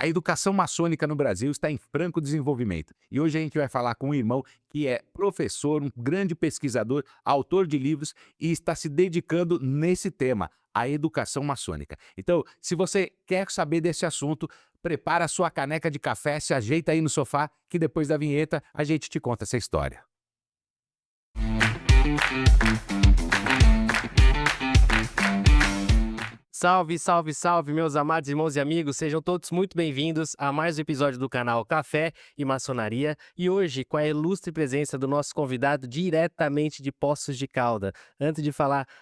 A educação maçônica no Brasil está em franco desenvolvimento. E hoje a gente vai falar com um irmão que é professor, um grande pesquisador, autor de livros e está se dedicando nesse tema, a educação maçônica. Então, se você quer saber desse assunto, prepara a sua caneca de café, se ajeita aí no sofá, que depois da vinheta a gente te conta essa história. Salve, salve, salve, meus amados irmãos e amigos, sejam todos muito bem-vindos a mais um episódio do canal Café e Maçonaria. E hoje, com a ilustre presença do nosso convidado diretamente de Poços de Calda. Antes de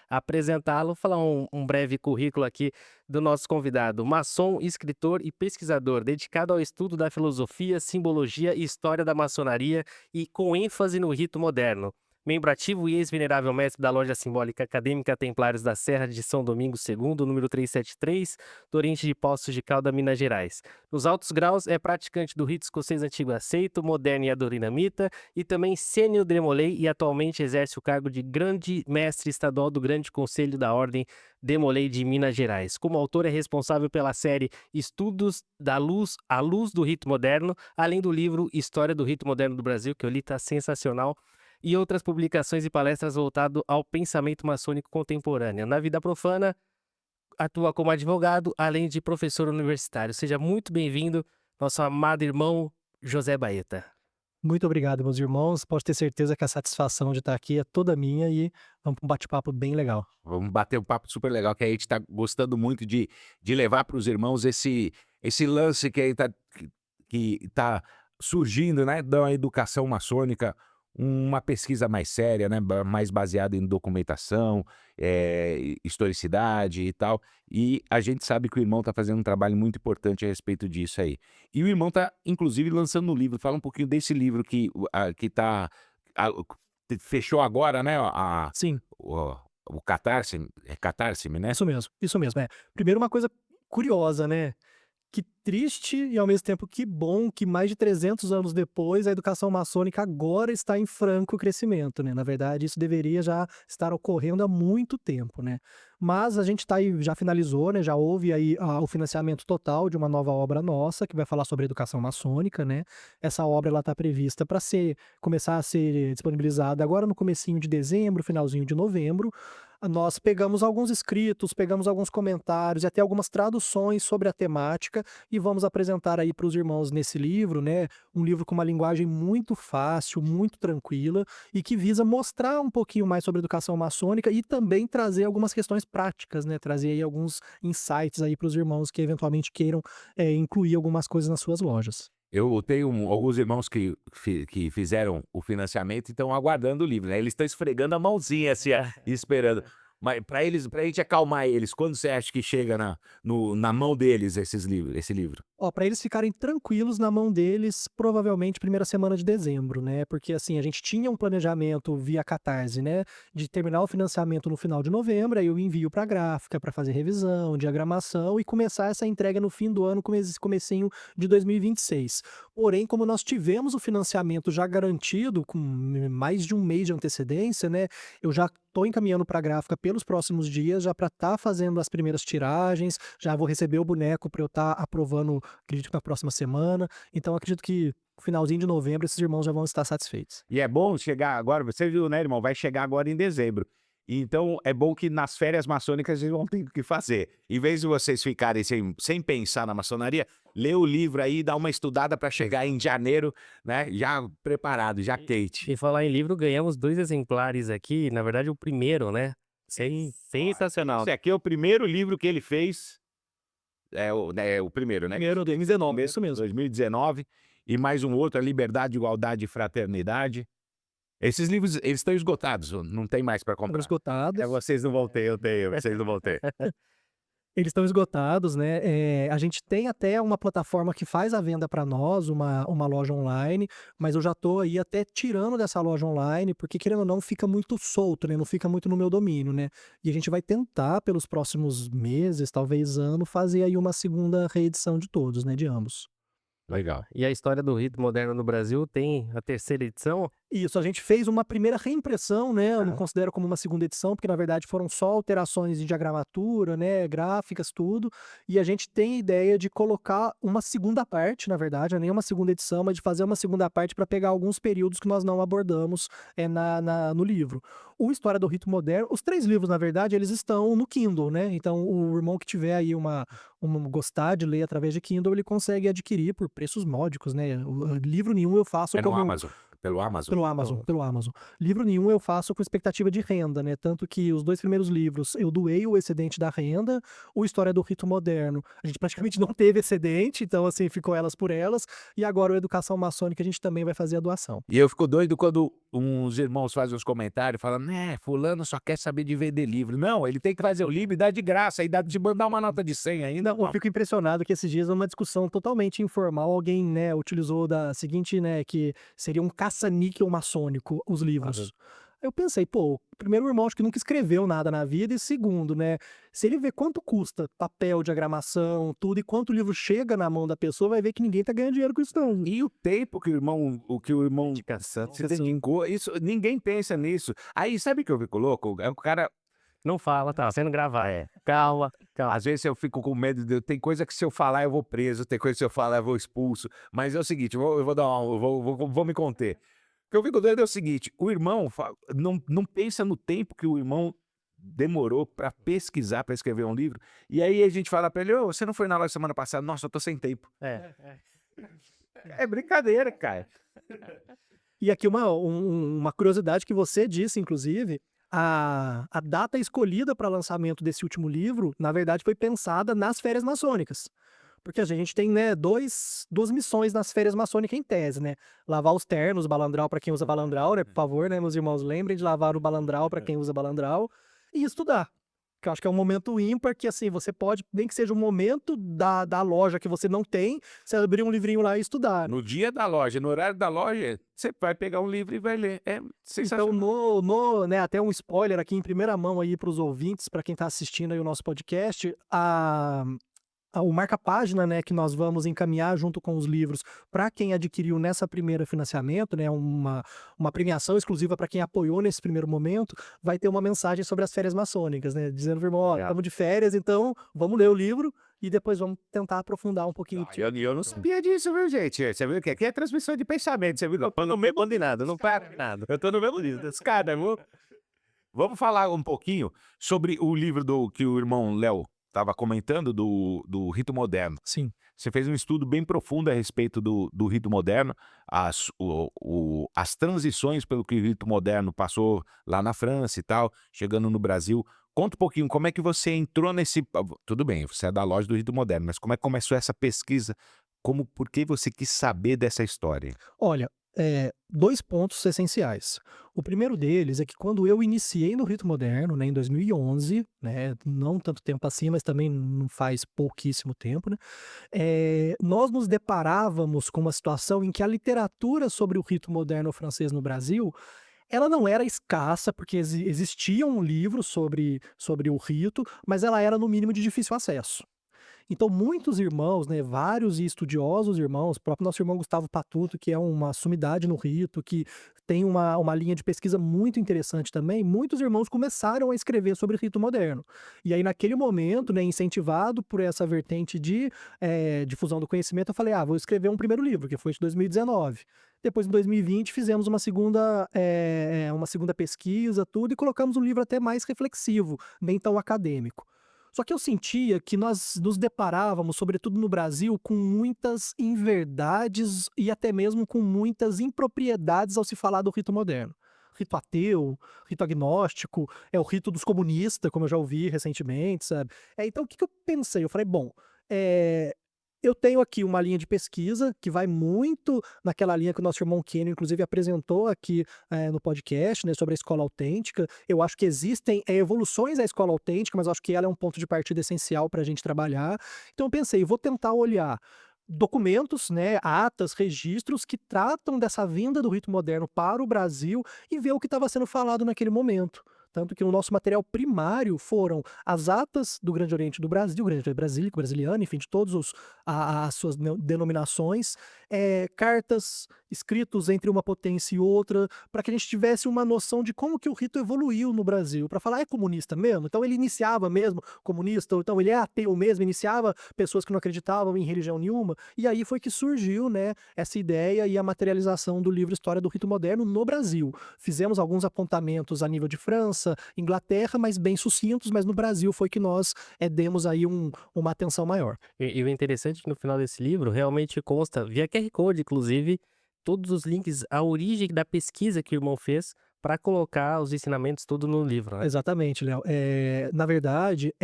apresentá-lo, falar um breve currículo aqui do nosso convidado. Maçom, escritor e pesquisador, dedicado ao estudo da filosofia, simbologia e história da maçonaria e com ênfase no rito moderno. Membro ativo e ex-venerável mestre da Loja Simbólica Acadêmica Templários da Serra de São Domingos II, número 373, do Oriente de Poços de Calda, Minas Gerais. Nos altos graus, é praticante do rito escocês antigo aceito, moderno e adorinamita, e também sênior Demolei, e atualmente exerce o cargo de Grande Mestre Estadual do Grande Conselho da Ordem Demolei de Minas Gerais. Como autor, é responsável pela série Estudos da Luz à Luz do Rito Moderno, além do livro História do Rito Moderno do Brasil, que eu li, tá sensacional, e outras publicações e palestras voltado ao pensamento maçônico contemporâneo. Na vida profana, atua como advogado, além de professor universitário. Seja muito bem-vindo, nosso amado irmão José Baeta. Muito obrigado, meus irmãos. Pode ter certeza que a satisfação de estar aqui é toda minha e vamos para um bate-papo bem legal. Vamos bater um papo super legal, que a gente está gostando muito de levar para os irmãos esse lance que aí que tá surgindo, né, da educação maçônica, uma pesquisa mais séria, né, mais baseada em documentação, historicidade e tal. E a gente sabe que o irmão está fazendo um trabalho muito importante a respeito disso aí. E o irmão está, inclusive, lançando um livro. Fala um pouquinho desse livro que tá, fechou agora, né? Sim, O Catarse, é Catarse, né? isso mesmo, isso mesmo. Primeiro, uma coisa curiosa, né? Que triste e ao mesmo tempo que bom que mais de 300 anos depois a educação maçônica agora está em franco crescimento, né? Na verdade, isso deveria já estar ocorrendo há muito tempo, né? Mas a gente tá aí, já finalizou, né? Já houve aí o financiamento total de uma nova obra nossa que vai falar sobre educação maçônica, né? Essa obra ela tá prevista para começar a ser disponibilizada agora no comecinho de dezembro, finalzinho de novembro. Nós pegamos alguns escritos, pegamos alguns comentários e até algumas traduções sobre a temática e vamos apresentar aí para os irmãos nesse livro, né? Um livro com uma linguagem muito fácil, muito tranquila e que visa mostrar um pouquinho mais sobre a educação maçônica e também trazer algumas questões práticas, né? Trazer aí alguns insights aí para os irmãos que eventualmente queiram incluir algumas coisas nas suas lojas. Eu tenho alguns irmãos que fizeram o financiamento e estão aguardando o livro, né? Eles estão esfregando a mãozinha assim, esperando. Mas para a gente acalmar eles, quando você acha que chega na mão deles esse livro? Ó, para eles ficarem tranquilos na mão deles, provavelmente primeira semana de dezembro, né? Porque assim, a gente tinha um planejamento via Catarse, né, de terminar o financiamento no final de novembro, aí eu envio para a gráfica para fazer revisão, diagramação e começar essa entrega no fim do ano, comecinho de 2026. Porém, como nós tivemos o financiamento já garantido com mais de um mês de antecedência, né, eu já estou encaminhando para a gráfica pelos próximos dias, já para estar fazendo as primeiras tiragens, já vou receber o boneco para eu estar aprovando, acredito que na próxima semana. Então acredito que no finalzinho de novembro esses irmãos já vão estar satisfeitos. E é bom chegar agora, você viu, né, irmão? Vai chegar agora em dezembro. Então é bom que nas férias maçônicas eles vão ter o que fazer. Em vez de vocês ficarem sem pensar na maçonaria, lê o livro aí, dá uma estudada para chegar em janeiro, né? Já preparado, já quente. E falar em livro, ganhamos 2 exemplares aqui, na verdade o primeiro, né? Sensacional. Esse aqui é o primeiro livro que ele fez. É o primeiro, né? Primeiro, 2019, isso mesmo. 2019. E mais um outro, a Liberdade, Igualdade e Fraternidade. Esses livros, eles estão esgotados, não tem mais para Foram comprar. esgotados. Vocês não vão ter, eu tenho, vocês não vão ter. Eles estão esgotados, né? A gente tem até uma plataforma que faz a venda para nós, uma loja online, mas eu já tô aí até tirando dessa loja online, porque querendo ou não, fica muito solto, né? Não fica muito no meu domínio, né? E a gente vai tentar, pelos próximos meses, talvez ano, fazer aí uma segunda reedição de todos, né? De ambos. Legal. E a história do rito moderno no Brasil tem a terceira edição? Isso, a gente fez uma primeira reimpressão, né, eu não considero como uma segunda edição, porque na verdade foram só alterações de diagramatura, né, gráficas, tudo, e a gente tem a ideia de colocar uma segunda parte, na verdade, não é nem uma segunda edição, mas de fazer uma segunda parte para pegar alguns períodos que nós não abordamos no livro. O História do Rito Moderno, os 3 livros, na verdade, eles estão no Kindle, né, então o irmão que tiver aí gostar de ler através de Kindle, ele consegue adquirir por preços módicos, né, livro nenhum eu faço É no como... Amazon, pelo Amazon. Pelo Amazon. Livro nenhum eu faço com expectativa de renda, né? Tanto que os 2 primeiros livros eu doei o excedente da renda, o História do Rito Moderno, a gente praticamente não teve excedente, então assim, ficou elas por elas, e agora o Educação Maçônica a gente também vai fazer a doação. E eu fico doido quando uns irmãos fazem uns comentários falando, né, fulano só quer saber de vender livro. Não, ele tem que fazer o livro e dar de graça, e dá de mandar uma nota de 100 ainda. Não, eu fico impressionado que esses dias, numa discussão totalmente informal, alguém, né, utilizou da seguinte, né, que seria um caça-níquel maçônico, os livros. Eu pensei, pô, primeiro o irmão acho que nunca escreveu nada na vida, e segundo, né, se ele vê quanto custa papel, diagramação, tudo, e quanto o livro chega na mão da pessoa, vai ver que ninguém tá ganhando dinheiro com isso não. E o tempo que o irmão Dedicação. se dedicou, isso, ninguém pensa nisso. Aí, sabe o que eu fico louco? É o cara, Não fala, tá sendo gravado. Calma, calma. às vezes eu fico com medo, tem coisa que se eu falar eu vou preso, tem coisa que se eu falar eu vou expulso. Mas é o seguinte, eu vou dar vou me conter. O que eu fico doido é o seguinte, o irmão não pensa no tempo que o irmão demorou para pesquisar, para escrever um livro. E aí a gente fala para ele, ô, você não foi na loja semana passada? Nossa, eu tô sem tempo. É brincadeira, cara. E aqui uma curiosidade que você disse, inclusive, a data escolhida para lançamento desse último livro, na verdade, foi pensada nas férias maçônicas. Porque a gente tem, né, duas missões nas férias maçônicas em tese, né? Lavar os ternos, balandral para quem usa balandral, né? Por favor, né, meus irmãos, lembrem de lavar o balandral para quem usa balandral e estudar. Que eu acho que é um momento ímpar que, assim, você pode, nem que seja um momento da loja que você não tem, você abrir um livrinho lá e estudar. No dia da loja, no horário da loja, você vai pegar um livro e vai ler. É sensacional. Então, né, até um spoiler aqui em primeira mão aí para os ouvintes, para quem está assistindo aí o nosso podcast, o marca-página, né, que nós vamos encaminhar junto com os livros para quem adquiriu nessa primeira financiamento, né, uma premiação exclusiva para quem apoiou nesse primeiro momento, vai ter uma mensagem sobre as férias maçônicas, né, dizendo, irmão, ó, estamos de férias, então vamos ler o livro e depois vamos tentar aprofundar um pouquinho. Eu não sabia disso, viu, gente? Você viu que aqui é transmissão de pensamento, você viu? Eu tô no mesmo Combinado, não para nada. Eu tô no mesmo livro dos caras, viu? Vamos falar um pouquinho sobre o livro que o irmão Léo estava comentando, do Rito Moderno. Sim. Você fez um estudo bem profundo a respeito do Rito Moderno, as transições pelo que o Rito Moderno passou lá na França e tal, chegando no Brasil. Conta um pouquinho, como é que você entrou nesse... Tudo bem, você é da loja do Rito Moderno, mas como é que começou essa pesquisa? Por que você quis saber dessa história? Olha, 2 pontos essenciais. O primeiro deles é que quando eu iniciei no Rito Moderno, né, em 2011, né, não tanto tempo assim, mas também não faz pouquíssimo tempo, né, nós nos deparávamos com uma situação em que a literatura sobre o Rito Moderno francês no Brasil, ela não era escassa, porque existiam livros sobre o rito, mas ela era no mínimo de difícil acesso. Então, muitos irmãos, né, vários e estudiosos irmãos, o próprio nosso irmão Gustavo Patuto, que é uma sumidade no rito, que tem uma linha de pesquisa muito interessante também, muitos irmãos começaram a escrever sobre rito moderno. E aí, naquele momento, né, incentivado por essa vertente de difusão do conhecimento, eu falei, vou escrever um primeiro livro, que foi de 2019. Depois, em 2020, fizemos uma segunda pesquisa, tudo, e colocamos um livro até mais reflexivo, nem tão acadêmico. Só que eu sentia que nós nos deparávamos, sobretudo no Brasil, com muitas inverdades e até mesmo com muitas impropriedades ao se falar do rito moderno. Rito ateu, rito agnóstico, é o rito dos comunistas, como eu já ouvi recentemente, sabe? Então, o que eu pensei? Eu falei, bom, eu tenho aqui uma linha de pesquisa que vai muito naquela linha que o nosso irmão Kenio, inclusive, apresentou aqui no podcast, né, sobre a escola autêntica. Eu acho que existem evoluções à escola autêntica, mas eu acho que ela é um ponto de partida essencial para a gente trabalhar. Então eu pensei, vou tentar olhar documentos, né, atas, registros que tratam dessa vinda do rito moderno para o Brasil e ver o que estava sendo falado naquele momento. Tanto que o nosso material primário foram as atas do Grande Oriente do Brasil, Grande Oriente Brasílico, brasiliano, enfim, de todas as suas denominações, cartas, escritos entre uma potência e outra, para que a gente tivesse uma noção de como que o rito evoluiu no Brasil, para falar, é comunista mesmo? Então ele iniciava mesmo comunista, ou então ele é ateu mesmo, iniciava pessoas que não acreditavam em religião nenhuma, e aí foi que surgiu, né, essa ideia e a materialização do livro História do Rito Moderno no Brasil. Fizemos alguns apontamentos a nível de França, Inglaterra, mas bem sucintos, mas no Brasil foi que nós demos aí uma atenção maior. E o interessante é que no final desse livro realmente consta, via QR Code, inclusive, todos os links à origem da pesquisa que o irmão fez para colocar os ensinamentos tudo no livro, né? Exatamente, Léo. Na verdade,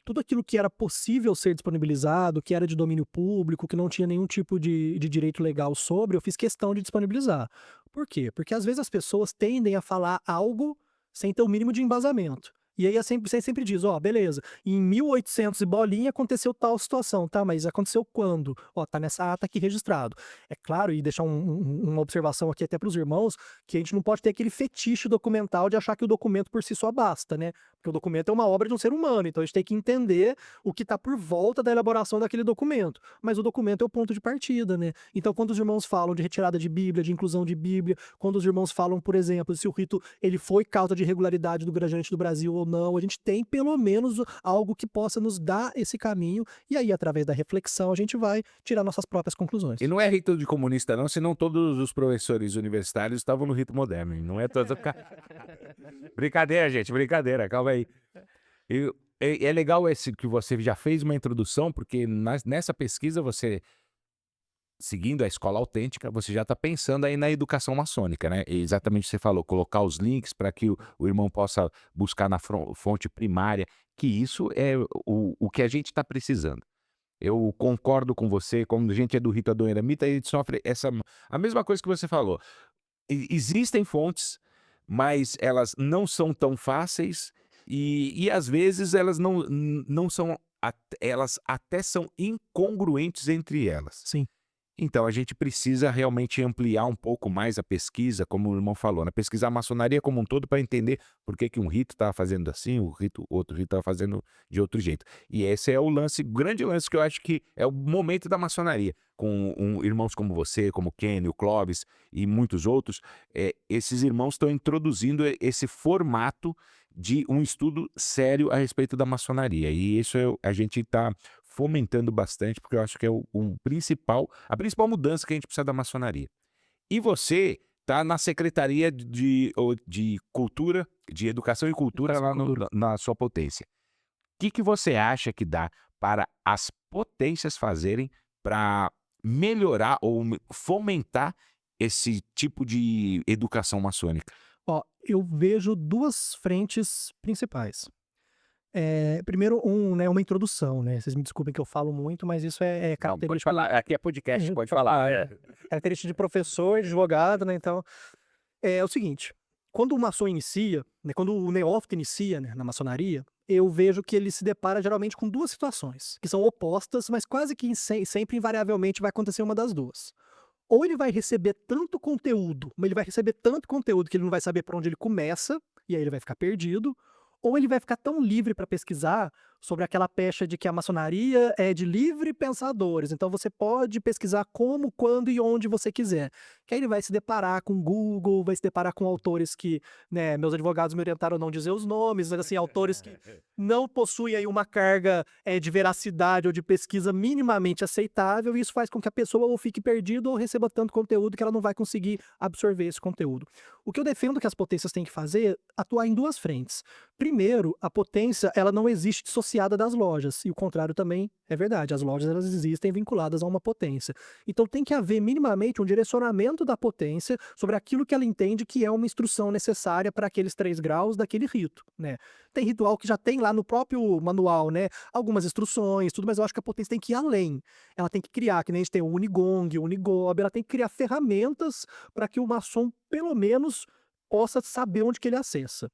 tudo aquilo que era possível ser disponibilizado, que era de domínio público, que não tinha nenhum tipo de direito legal sobre, eu fiz questão de disponibilizar. Por quê? Porque às vezes as pessoas tendem a falar algo sem ter o mínimo de embasamento. E aí você sempre diz, ó, beleza, em 1800 e bolinha aconteceu tal situação, tá? Mas aconteceu quando? Ó, tá nessa ata aqui registrado. É claro, e deixar uma observação aqui até para os irmãos, que a gente não pode ter aquele fetiche documental de achar que o documento por si só basta, né? Porque o documento é uma obra de um ser humano, então a gente tem que entender o que está por volta da elaboração daquele documento. Mas o documento é o ponto de partida, né? Então quando os irmãos falam de retirada de Bíblia, de inclusão de Bíblia, quando os irmãos falam, por exemplo, se o rito ele foi causa de irregularidade do Grande Oriente do Brasil ou não, a gente tem pelo menos algo que possa nos dar esse caminho, e aí através da reflexão a gente vai tirar nossas próprias conclusões. E não é rito de comunista não, senão todos os professores universitários estavam no rito moderno, não é todo... Brincadeira, gente, brincadeira, calma aí. É legal esse que você já fez uma introdução, porque nessa pesquisa você, seguindo a escola autêntica, você já está pensando aí na educação maçônica, né? E exatamente o que você falou, colocar os links para que o irmão possa buscar na fonte primária, que isso é o que a gente está precisando. Eu concordo com você, quando a gente é do rito adoniramita, a gente sofre a mesma coisa que você falou. Existem fontes, mas elas não são tão fáceis e às vezes elas não são, elas até são incongruentes entre elas. Sim. Então a gente precisa realmente ampliar um pouco mais a pesquisa, como o irmão falou, né? Pesquisar a maçonaria como um todo para entender por que um rito estava fazendo assim, outro rito estava fazendo de outro jeito. E esse é o grande lance que eu acho que é o momento da maçonaria. Com irmãos como você, como o Kenny, o Clóvis e muitos outros, esses irmãos estão introduzindo esse formato de um estudo sério a respeito da maçonaria. E isso a gente está fomentando bastante, porque eu acho que é a principal mudança que a gente precisa da maçonaria. E você está na Secretaria de Cultura, de Educação e Cultura lá na sua potência. O que você acha que dá para as potências fazerem para melhorar ou fomentar esse tipo de educação maçônica? Ó, eu vejo duas frentes principais. Primeiro, né, uma introdução, né? Vocês me desculpem que eu falo muito, mas isso é Não, pode característico. falar, aqui é podcast, pode falar. Característica de professor, de advogado, né? Então, é o seguinte: quando o maçom inicia, né, quando o neófito inicia, né, na maçonaria, eu vejo que ele se depara geralmente com duas situações, que são opostas, mas quase que sempre, invariavelmente, vai acontecer uma das duas. Ou ele vai receber tanto conteúdo, mas ele vai receber tanto conteúdo que ele não vai saber por onde ele começa, e aí ele vai ficar perdido, ou ele vai ficar tão livre para pesquisar sobre aquela pecha de que a maçonaria é de livre pensadores, então você pode pesquisar como, quando e onde você quiser. Que aí ele vai se deparar com Google, vai se deparar com autores que, né, meus advogados me orientaram a não dizer os nomes, mas assim, autores que não possuem aí uma carga de veracidade ou de pesquisa minimamente aceitável, e isso faz com que a pessoa ou fique perdida ou receba tanto conteúdo que ela não vai conseguir absorver esse conteúdo. O que eu defendo que as potências têm que fazer é atuar em duas frentes. Primeiro, a potência, ela não existe dissociada das lojas, e o contrário também é verdade, as lojas elas existem vinculadas a uma potência. Então tem que haver minimamente um direcionamento da potência sobre aquilo que ela entende que é uma instrução necessária para aqueles 3 graus daquele rito, né? Tem ritual que já tem lá no próprio manual, né, algumas instruções, tudo, mas eu acho que a potência tem que ir além. Ela tem que criar, que nem a gente tem o Unigong, o Unigob, ela tem que criar ferramentas para que o maçom, pelo menos, possa saber onde que ele acessa.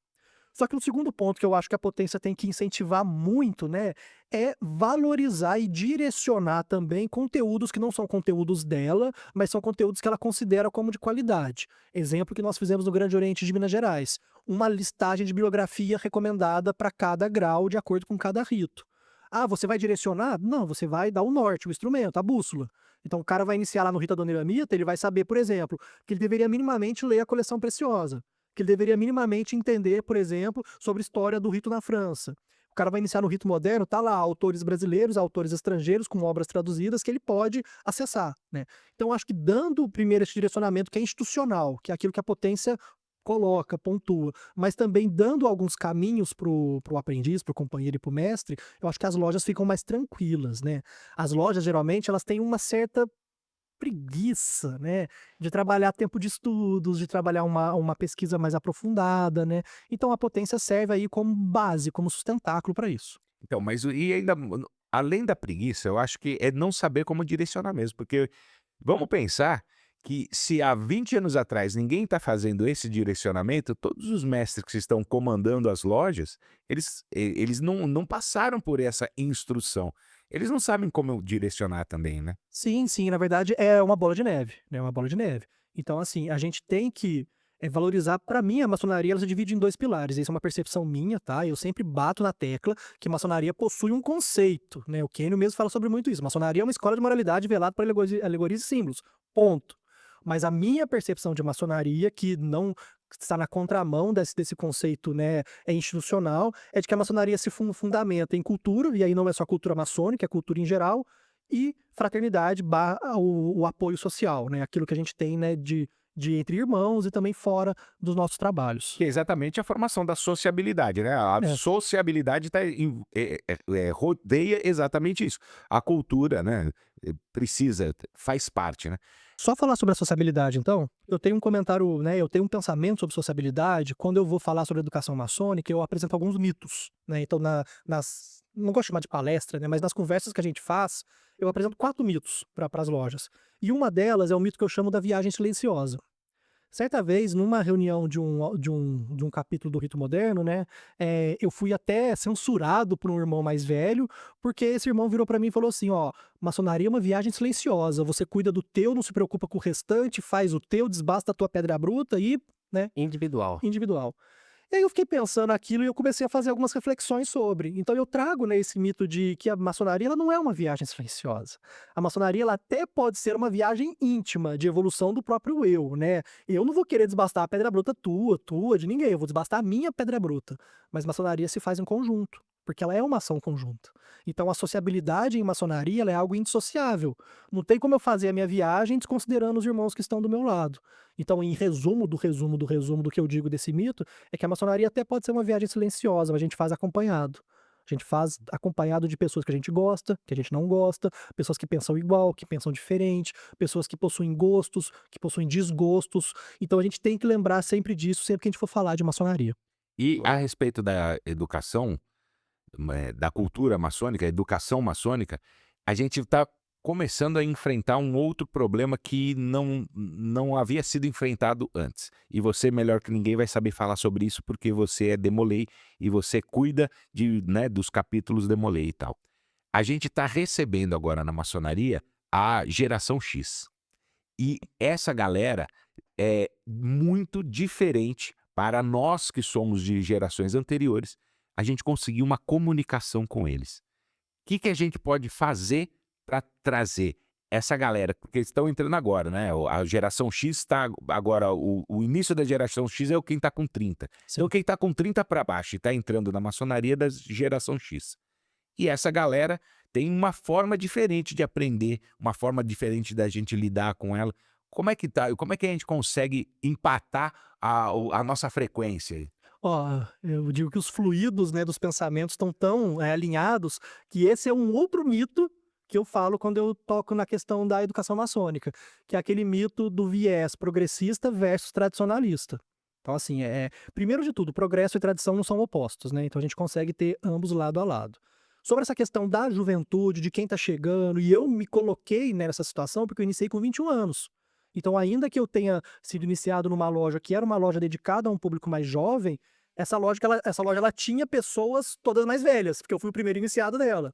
Só que o segundo ponto que eu acho que a potência tem que incentivar muito, né, é valorizar e direcionar também conteúdos que não são conteúdos dela, mas são conteúdos que ela considera como de qualidade. Exemplo que nós fizemos no Grande Oriente de Minas Gerais, uma listagem de bibliografia recomendada para cada grau de acordo com cada rito. Ah, você vai direcionar? Não, você vai dar o norte, o instrumento, a bússola. Então o cara vai iniciar lá no rito adoniramita, ele vai saber, por exemplo, que ele deveria minimamente ler a coleção preciosa, que ele deveria minimamente entender, por exemplo, sobre a história do rito na França. O cara vai iniciar no rito moderno, tá lá autores brasileiros, autores estrangeiros com obras traduzidas que ele pode acessar, né? Então acho que dando primeiro esse direcionamento que é institucional, que é aquilo que a potência coloca, pontua, mas também dando alguns caminhos pro aprendiz, pro companheiro e pro mestre, eu acho que as lojas ficam mais tranquilas, né? As lojas geralmente elas têm uma certa preguiça, né, de trabalhar tempo de estudos, de trabalhar uma pesquisa mais aprofundada, né? Então a potência serve aí como base, como sustentáculo para isso. Então, mas e ainda, além da preguiça, eu acho que é não saber como direcionar mesmo, porque vamos pensar que se há 20 anos atrás ninguém está fazendo esse direcionamento, todos os mestres que estão comandando as lojas, eles não passaram por essa instrução. Eles não sabem como direcionar também, né? Sim, sim, na verdade é uma bola de neve, né, uma bola de neve. Então, assim, a gente tem que valorizar, para mim, a maçonaria ela se divide em dois pilares. Isso é uma percepção minha, tá? Eu sempre bato na tecla que maçonaria possui um conceito, né? O Kenio mesmo fala sobre muito isso. Maçonaria é uma escola de moralidade velada por alegorias e símbolos. Ponto. Mas a minha percepção de maçonaria, que não está na contramão desse conceito, né, institucional, é de que a maçonaria se fundamenta em cultura, e aí não é só cultura maçônica, é cultura em geral, e fraternidade barra o apoio social, né, aquilo que a gente tem, né, de entre irmãos e também fora dos nossos trabalhos. Que é exatamente a formação da sociabilidade, né? A É. sociabilidade rodeia exatamente isso. A cultura, né? Precisa, faz parte, né? Só falar sobre a sociabilidade, então, eu tenho um comentário, né, eu tenho um pensamento sobre sociabilidade, quando eu vou falar sobre educação maçônica, eu apresento alguns mitos, né, então não gosto de chamar de palestra, né, mas nas conversas que a gente faz, eu apresento 4 mitos para as lojas, e uma delas é o mito que eu chamo da viagem silenciosa. Certa vez, numa reunião de um capítulo do Rito Moderno, né, eu fui até censurado por um irmão mais velho, porque esse irmão virou para mim e falou assim: ó, maçonaria é uma viagem silenciosa, você cuida do teu, não se preocupa com o restante, faz o teu, desbasta a tua pedra bruta e, né, Individual. individual. E aí eu fiquei pensando aquilo e eu comecei a fazer algumas reflexões sobre. Então eu trago, né, esse mito de que a maçonaria ela não é uma viagem silenciosa. A maçonaria ela até pode ser uma viagem íntima de evolução do próprio eu, né? Eu não vou querer desbastar a pedra bruta tua, de ninguém. Eu vou desbastar a minha pedra bruta. Mas maçonaria se faz em conjunto, porque ela é uma ação conjunta. Então a sociabilidade em maçonaria ela é algo indissociável. Não tem como eu fazer a minha viagem desconsiderando os irmãos que estão do meu lado. Então, em resumo do que eu digo desse mito, é que a maçonaria até pode ser uma viagem silenciosa, mas a gente faz acompanhado. A gente faz acompanhado de pessoas que a gente gosta, que a gente não gosta, pessoas que pensam igual, que pensam diferente, pessoas que possuem gostos, que possuem desgostos. Então a gente tem que lembrar sempre disso, sempre que a gente for falar de maçonaria. E a respeito da educação, da cultura maçônica, educação maçônica, a gente está começando a enfrentar um outro problema que não havia sido enfrentado antes. E você, melhor que ninguém, vai saber falar sobre isso porque você é Demolei e você cuida né, dos capítulos Demolei e tal. A gente está recebendo agora na maçonaria a geração X. E essa galera é muito diferente para nós que somos de gerações anteriores, a gente conseguir uma comunicação com eles. O que a gente pode fazer para trazer essa galera? Porque eles estão entrando agora, né? A geração X está agora, o início da geração X é quem está com 30. Sim. Então quem está com 30 para baixo e está entrando na maçonaria da geração X. E essa galera tem uma forma diferente de aprender, uma forma diferente da gente lidar com ela. Como é que tá? Como é que a gente consegue empatar a nossa frequência? Ó, eu digo que os fluidos, né, dos pensamentos estão tão alinhados que esse é um outro mito que eu falo quando eu toco na questão da educação maçônica, que é aquele mito do viés progressista versus tradicionalista. Então, assim, primeiro de tudo, progresso e tradição não são opostos, né? Então a gente consegue ter ambos lado a lado. Sobre essa questão da juventude, de quem está chegando, e eu me coloquei nessa situação porque eu iniciei com 21 anos. Então, ainda que eu tenha sido iniciado numa loja que era uma loja dedicada a um público mais jovem, essa loja ela tinha pessoas todas mais velhas, porque eu fui o primeiro iniciado dela.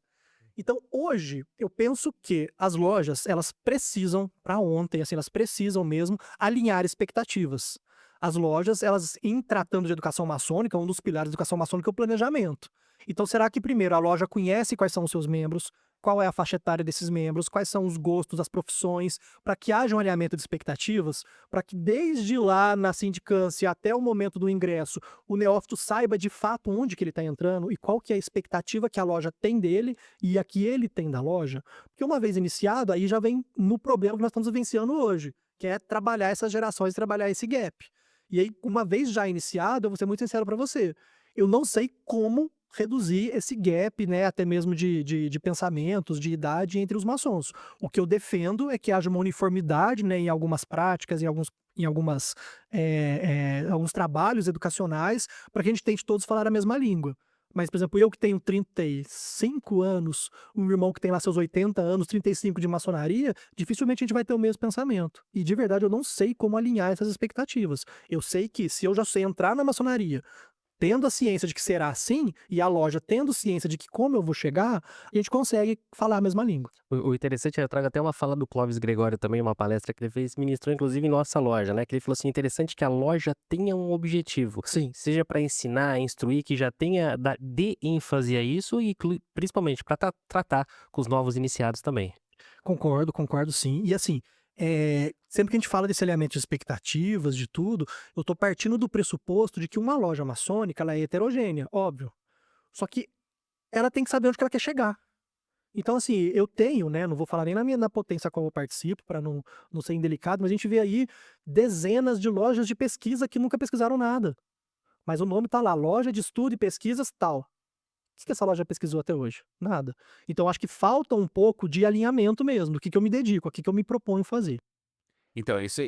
Então, hoje, eu penso que as lojas, elas precisam, para ontem, assim, elas precisam mesmo alinhar expectativas. As lojas, elas, em tratando de educação maçônica, um dos pilares da educação maçônica é o planejamento. Então, será que primeiro a loja conhece quais são os seus membros, qual é a faixa etária desses membros, quais são os gostos, as profissões, para que haja um alinhamento de expectativas, para que desde lá na sindicância até o momento do ingresso, o neófito saiba de fato onde que ele está entrando e qual que é a expectativa que a loja tem dele e a que ele tem da loja. Porque uma vez iniciado, aí já vem no problema que nós estamos vivenciando hoje, que é trabalhar essas gerações, trabalhar esse gap. E aí, uma vez já iniciado, eu vou ser muito sincero para você, eu não sei como reduzir esse gap, né, até mesmo de pensamentos, de idade entre os maçons. O que eu defendo é que haja uma uniformidade, né, em algumas práticas, alguns trabalhos educacionais, para que a gente tente todos falar a mesma língua. Mas, por exemplo, eu que tenho 35 anos, um irmão que tem lá seus 80 anos, 35 de maçonaria, dificilmente a gente vai ter o mesmo pensamento. E de verdade eu não sei como alinhar essas expectativas. Eu sei que se eu já sei entrar na maçonaria, tendo a ciência de que será assim, e a loja tendo ciência de que como eu vou chegar, a gente consegue falar a mesma língua. O interessante é, eu trago até uma fala do Clóvis Gregório também, uma palestra que ele fez, ministrou inclusive em nossa loja, né? Que ele falou assim: interessante que a loja tenha um objetivo, Sim. seja para ensinar, instruir, que já tenha, dê ênfase a isso e principalmente para tratar com os novos iniciados também. Concordo sim. E assim, sempre que a gente fala desse alinhamento de expectativas, de tudo, eu tô partindo do pressuposto de que uma loja maçônica, ela é heterogênea, óbvio. Só que ela tem que saber onde que ela quer chegar. Então, assim, eu tenho, né, não vou falar nem na potência a qual eu participo, para não ser indelicado, mas a gente vê aí dezenas de lojas de pesquisa que nunca pesquisaram nada. Mas o nome tá lá, loja de estudo e pesquisas tal. O que essa loja pesquisou até hoje? Nada. Então, acho que falta um pouco de alinhamento mesmo, do que eu me dedico, o que eu me proponho fazer. Então, isso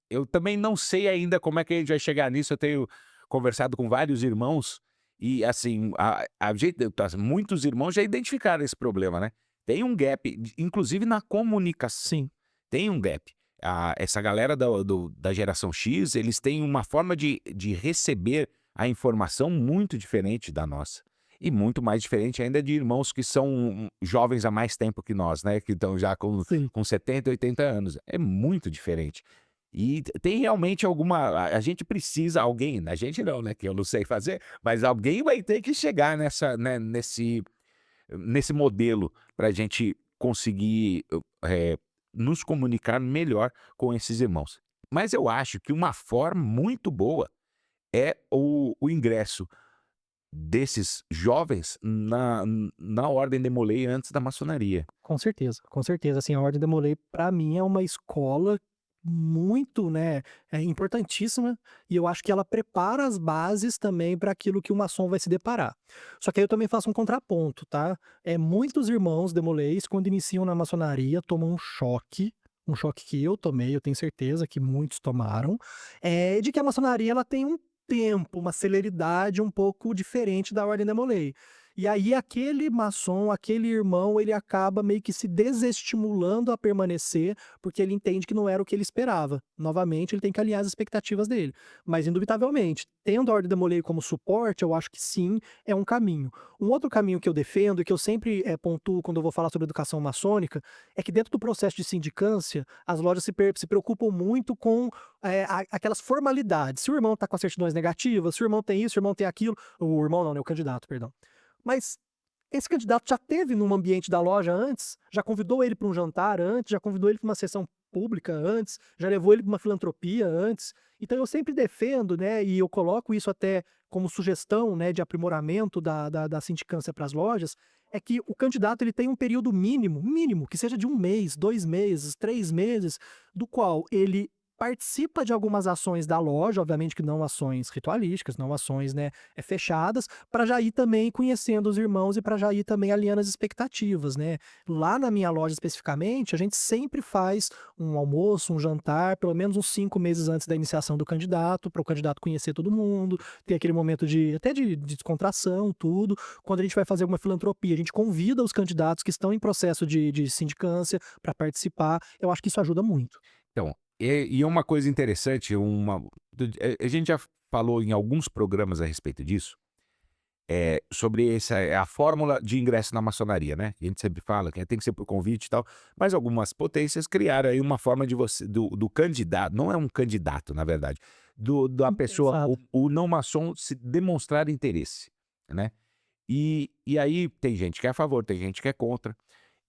eu também não sei ainda como é que a gente vai chegar nisso. Eu tenho conversado com vários irmãos e, assim, a gente, muitos irmãos já identificaram esse problema, né? Tem um gap, inclusive na comunicação. Sim, Tem um gap. Essa galera da geração X, eles têm uma forma de receber a informação muito diferente da nossa. E muito mais diferente ainda de irmãos que são jovens há mais tempo que nós, né? Que estão já sim. com 70, 80 anos. É muito diferente. E tem realmente alguma. A gente precisa, alguém, a gente não, né? Que eu não sei fazer, mas alguém vai ter que chegar né, nesse modelo para a gente conseguir nos comunicar melhor com esses irmãos. Mas eu acho que uma forma muito boa é o ingresso desses jovens na Ordem de Molay antes da maçonaria. Com certeza, com certeza. Assim, a Ordem de Molay, para mim, é uma escola muito, né, importantíssima, e eu acho que ela prepara as bases também para aquilo que o maçom vai se deparar. Só que aí eu também faço um contraponto, tá? Muitos irmãos de Molays, quando iniciam na maçonaria, tomam um choque que eu tomei, eu tenho certeza que muitos tomaram, de que a maçonaria ela tem um tempo, uma celeridade um pouco diferente da Ordem de Molay. E aí aquele maçom, aquele irmão, ele acaba meio que se desestimulando a permanecer, porque ele entende que não era o que ele esperava. Novamente, ele tem que alinhar as expectativas dele. Mas, indubitavelmente, tendo a Ordem de Molay como suporte, eu acho que sim, é um caminho. Um outro caminho que eu defendo, e que eu sempre pontuo quando eu vou falar sobre educação maçônica, é que dentro do processo de sindicância, as lojas se preocupam muito com aquelas formalidades. Se o irmão está com as certidões negativas, se o irmão tem isso, se o irmão tem aquilo, o irmão não, né, o candidato, perdão. Mas esse candidato já teve num ambiente da loja antes, já convidou ele para um jantar antes, já convidou ele para uma sessão pública antes, já levou ele para uma filantropia antes. Então eu sempre defendo, né, e eu coloco isso até como sugestão, né, de aprimoramento da sindicância para as lojas, é que o candidato ele tem um período mínimo, que seja de 1 mês, 2 meses, 3 meses, do qual ele participa de algumas ações da loja, obviamente que não ações ritualísticas, não ações, né, fechadas, para já ir também conhecendo os irmãos e para já ir também alinhando as expectativas, né. Lá na minha loja especificamente, a gente sempre faz um almoço, um jantar, pelo menos uns 5 meses antes da iniciação do candidato, para o candidato conhecer todo mundo, ter aquele momento até de descontração, tudo. Quando a gente vai fazer alguma filantropia, a gente convida os candidatos que estão em processo de sindicância para participar. Eu acho que isso ajuda muito. Então, e uma coisa interessante, a gente já falou em alguns programas a respeito disso, sobre a fórmula de ingresso na maçonaria, né? A gente sempre fala que tem que ser por convite e tal, mas algumas potências criaram aí uma forma de do candidato, não é um candidato, na verdade, da pessoa, Interessado. o não maçom se demonstrar interesse, né? E aí tem gente que é a favor, tem gente que é contra.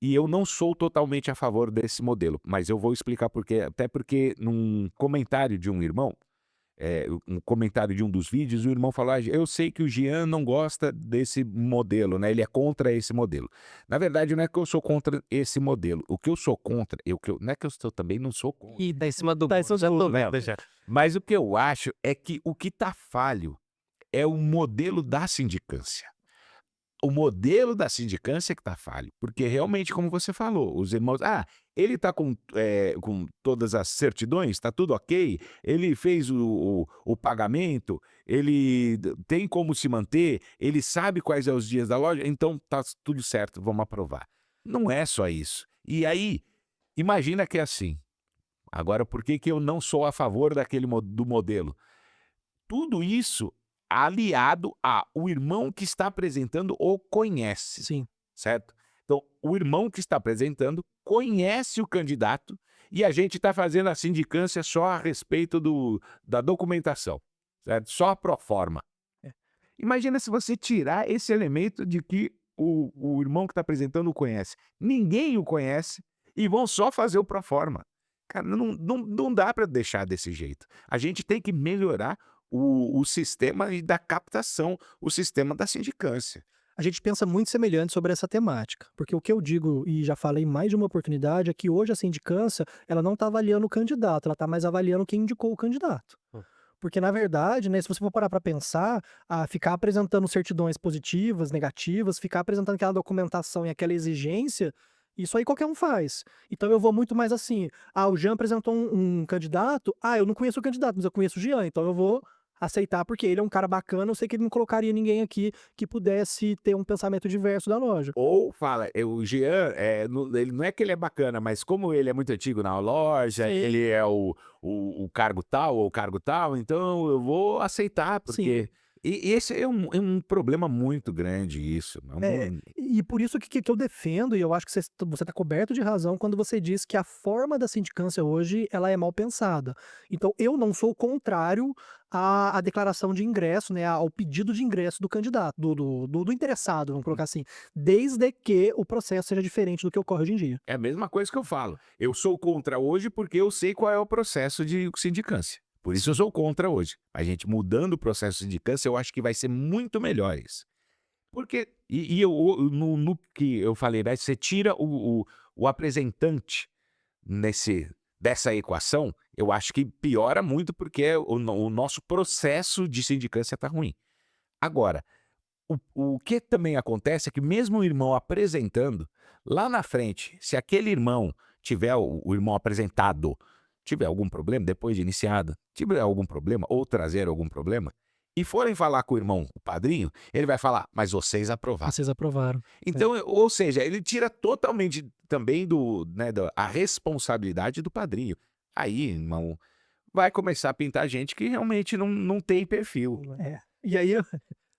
E eu não sou totalmente a favor desse modelo, mas eu vou explicar por quê. Até porque num comentário de um irmão, um comentário de um dos vídeos, o irmão falou: eu sei que o Jean não gosta desse modelo, né? Ele é contra esse modelo. Na verdade, não é que eu sou contra esse modelo. O que eu sou contra, não é que também não sou contra. Ih, tá em cima do Tá, bolo, isso já tô tudo, vendo já. Mas o que eu acho é que o que tá falho é o modelo da sindicância. O modelo da sindicância que tá falho, porque realmente, como você falou, os irmãos, ele tá com todas as certidões, tá tudo ok, ele fez o pagamento, ele tem como se manter, ele sabe quais são os dias da loja, então tá tudo certo, vamos aprovar. Não é só isso. E aí, imagina que é assim. Agora, por que que eu não sou a favor do modelo? Tudo isso aliado a o irmão que está apresentando o conhece, Sim. certo? Então, o irmão que está apresentando conhece o candidato e a gente está fazendo a sindicância só a respeito da documentação, certo? Só a proforma. É. Imagina se você tirar esse elemento de que o irmão que está apresentando o conhece. Ninguém o conhece e vão só fazer o proforma. Cara, não dá para deixar desse jeito. A gente tem que melhorar o sistema da captação, o sistema da sindicância. A gente pensa muito semelhante sobre essa temática, porque o que eu digo, e já falei em mais de uma oportunidade, é que hoje a sindicância, ela não está avaliando o candidato, ela está mais avaliando quem indicou o candidato. Porque, na verdade, né, se você for parar para pensar, ficar apresentando certidões positivas, negativas, ficar apresentando aquela documentação e aquela exigência, isso aí qualquer um faz. Então eu vou muito mais assim, o Jean apresentou um candidato, eu não conheço o candidato, mas eu conheço o Jean, então eu vou aceitar porque ele é um cara bacana, eu sei que ele não colocaria ninguém aqui que pudesse ter um pensamento diverso da loja. Ou fala, o Jean, ele não é que ele é bacana, mas como ele é muito antigo na loja, Sim. ele é o cargo tal ou o cargo tal, então eu vou aceitar, porque... E esse é um problema muito grande, isso. E por isso que eu defendo, e eu acho que você está coberto de razão quando você diz que a forma da sindicância hoje ela é mal pensada. Então eu não sou contrário à declaração de ingresso, né, ao pedido de ingresso do candidato, do interessado, vamos colocar assim, desde que o processo seja diferente do que ocorre hoje em dia. É a mesma coisa que eu falo. Eu sou contra hoje porque eu sei qual é o processo de sindicância. Por isso eu sou contra hoje. A gente mudando o processo de sindicância, eu acho que vai ser muito melhor isso. Porque, no que eu falei, né, você tira o apresentante dessa equação, eu acho que piora muito porque o nosso processo de sindicância está ruim. Agora, o que também acontece é que mesmo o irmão apresentando, lá na frente, se aquele irmão tiver, o irmão apresentado, tiver algum problema, depois de iniciado, tiver algum problema, ou trazer algum problema, e forem falar com o irmão, o padrinho, ele vai falar, mas vocês aprovaram. Vocês aprovaram. Então, ou seja, ele tira totalmente também a responsabilidade do padrinho. Aí, irmão, vai começar a pintar gente que realmente não tem perfil. E aí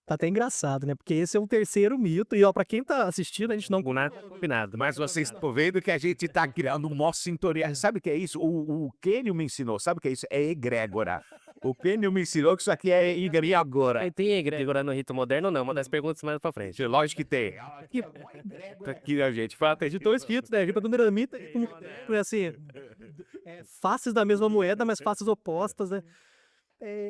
tá até engraçado, né? Porque esse é o terceiro mito. E ó, pra quem tá assistindo, a gente não. Nada combinado. Mas vocês estão vendo que a gente está criando um maior sintonia. Sabe o que é isso? O Kênio me ensinou. Sabe o que é isso? É egrégora. O Kênio me ensinou que isso aqui é egrégora. Tem egrégora no rito moderno ou não? Uma das perguntas mais pra frente. Lógico que tem. Aqui a gente fala, De dois ritos, né? Ripa do Miramita e assim. Faces da mesma moeda, mas faces opostas, né?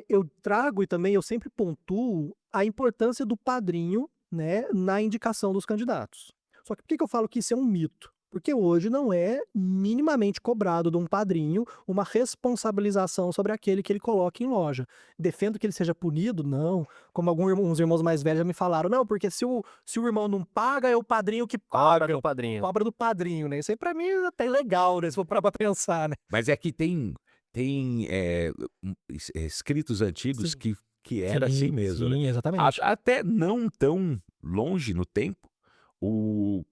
Eu trago e também eu sempre pontuo a importância do padrinho, né, na indicação dos candidatos. Só que por que eu falo que isso é um mito? Porque hoje não é minimamente cobrado de um padrinho uma responsabilização sobre aquele que ele coloca em loja. Defendo que ele seja punido? Não. Como alguns irmãos mais velhos já me falaram, não, porque se o irmão não paga, é o padrinho que Cobra paga. do padrinho. Cobra do padrinho, né? Isso aí pra mim é até legal, né? Se for parar pra pensar, né? Mas é que tem escritos antigos Sim. que era assim mesmo, né? Sim, exatamente. Até não tão longe no tempo, o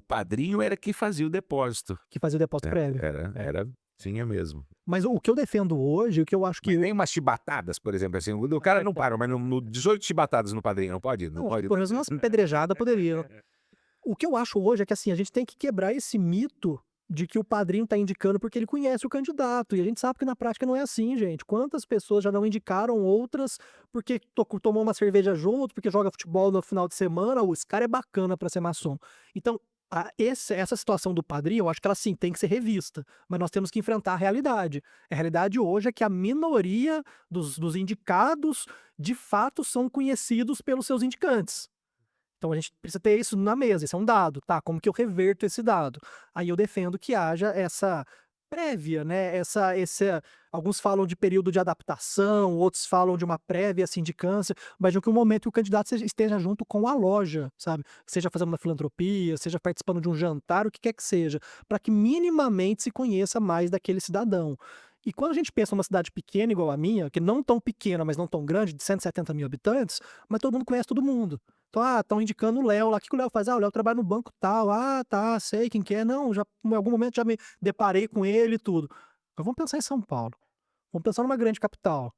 padrinho era que fazia o depósito. Que fazia o depósito prévio. Era Sim, é mesmo. Mas o que eu defendo hoje, o que eu acho que... Mas tem umas chibatadas, por exemplo, assim, o cara não para, mas 18 chibatadas no padrinho, não pode? Não Não, pode? pelo menos umas pedrejadas poderia. O que eu acho hoje é que assim, a gente tem que quebrar esse mito de que o padrinho tá indicando porque ele conhece o candidato. E a gente sabe que na prática não é assim, gente. Quantas pessoas já não indicaram outras porque tomou uma cerveja junto, porque joga futebol no final de semana, esse cara é bacana pra ser maçom. Então, essa situação do padrinho, eu acho que ela sim tem que ser revista, mas nós temos que enfrentar a realidade. A realidade hoje é que a minoria dos indicados, de fato, são conhecidos pelos seus indicantes. Então a gente precisa ter isso na mesa, esse é um dado, tá? Como que eu reverto esse dado? Aí eu defendo que haja essa prévia, né? Alguns falam de período de adaptação, outros falam de uma prévia sindicância, mas de que o momento que o candidato esteja junto com a loja, sabe? Seja fazendo uma filantropia, seja participando de um jantar, o que quer que seja, para que minimamente se conheça mais daquele cidadão. E quando a gente pensa numa cidade pequena igual a minha, que não tão pequena, mas não tão grande, de 170 mil habitantes, mas todo mundo conhece todo mundo. Então, estão indicando o Léo lá. O que o Léo faz? O Léo trabalha no banco tal. Tá, sei quem que é. Não, já, em algum momento já me deparei com ele e tudo. Mas vamos pensar em São Paulo. Vamos pensar numa grande capital.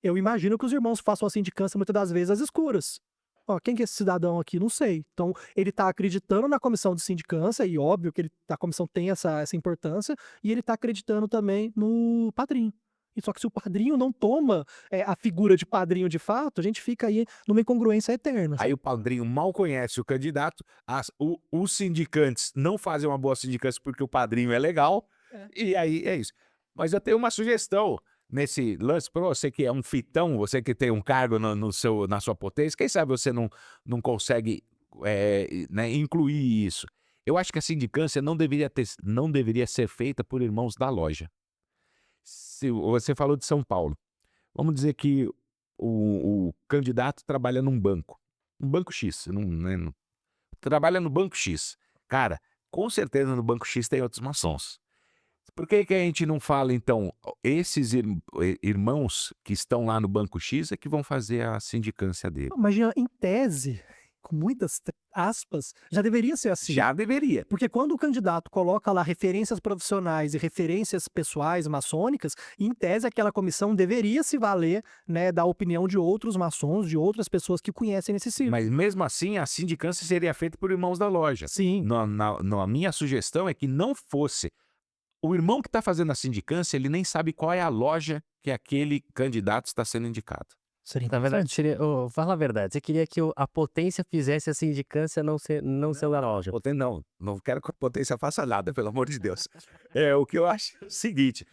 Eu imagino que os irmãos façam a sindicância muitas das vezes às escuras. Ó, quem que é esse cidadão aqui? Não sei. Então, ele tá acreditando na comissão de sindicância, e óbvio que a comissão tem essa importância, e ele tá acreditando também no padrinho. E só que se o padrinho não toma a figura de padrinho de fato, a gente fica aí numa incongruência eterna. Aí o padrinho mal conhece o candidato, os sindicantes não fazem uma boa sindicância porque o padrinho é legal, e aí é isso. Mas eu tenho uma sugestão nesse lance para você que é um fitão, você que tem um cargo na sua potência, quem sabe você não consegue né, incluir isso. Eu acho que a sindicância não deveria ser feita por irmãos da loja. Se você falou de São Paulo, vamos dizer que o candidato trabalha num banco. Um banco X, trabalha no banco X. Cara, com certeza no banco X tem outros maçons. Por que a gente não fala, então, esses irmãos que estão lá no banco X é que vão fazer a sindicância dele? Mas em tese, com muitas aspas, já deveria ser assim. Já deveria. Porque quando o candidato coloca lá referências profissionais e referências pessoais maçônicas, em tese aquela comissão deveria se valer, né, da opinião de outros maçons, de outras pessoas que conhecem esse círculo. Mas mesmo assim, a sindicância seria feita por irmãos da loja. Sim. A minha sugestão é que não fosse. O irmão que está fazendo a sindicância, ele nem sabe qual é a loja que aquele candidato está sendo indicado. Seria Na verdade, fala a verdade, você queria que a potência fizesse a sindicância não ser da loja. Não quero que a potência faça nada, pelo amor de Deus. O que eu acho é o seguinte,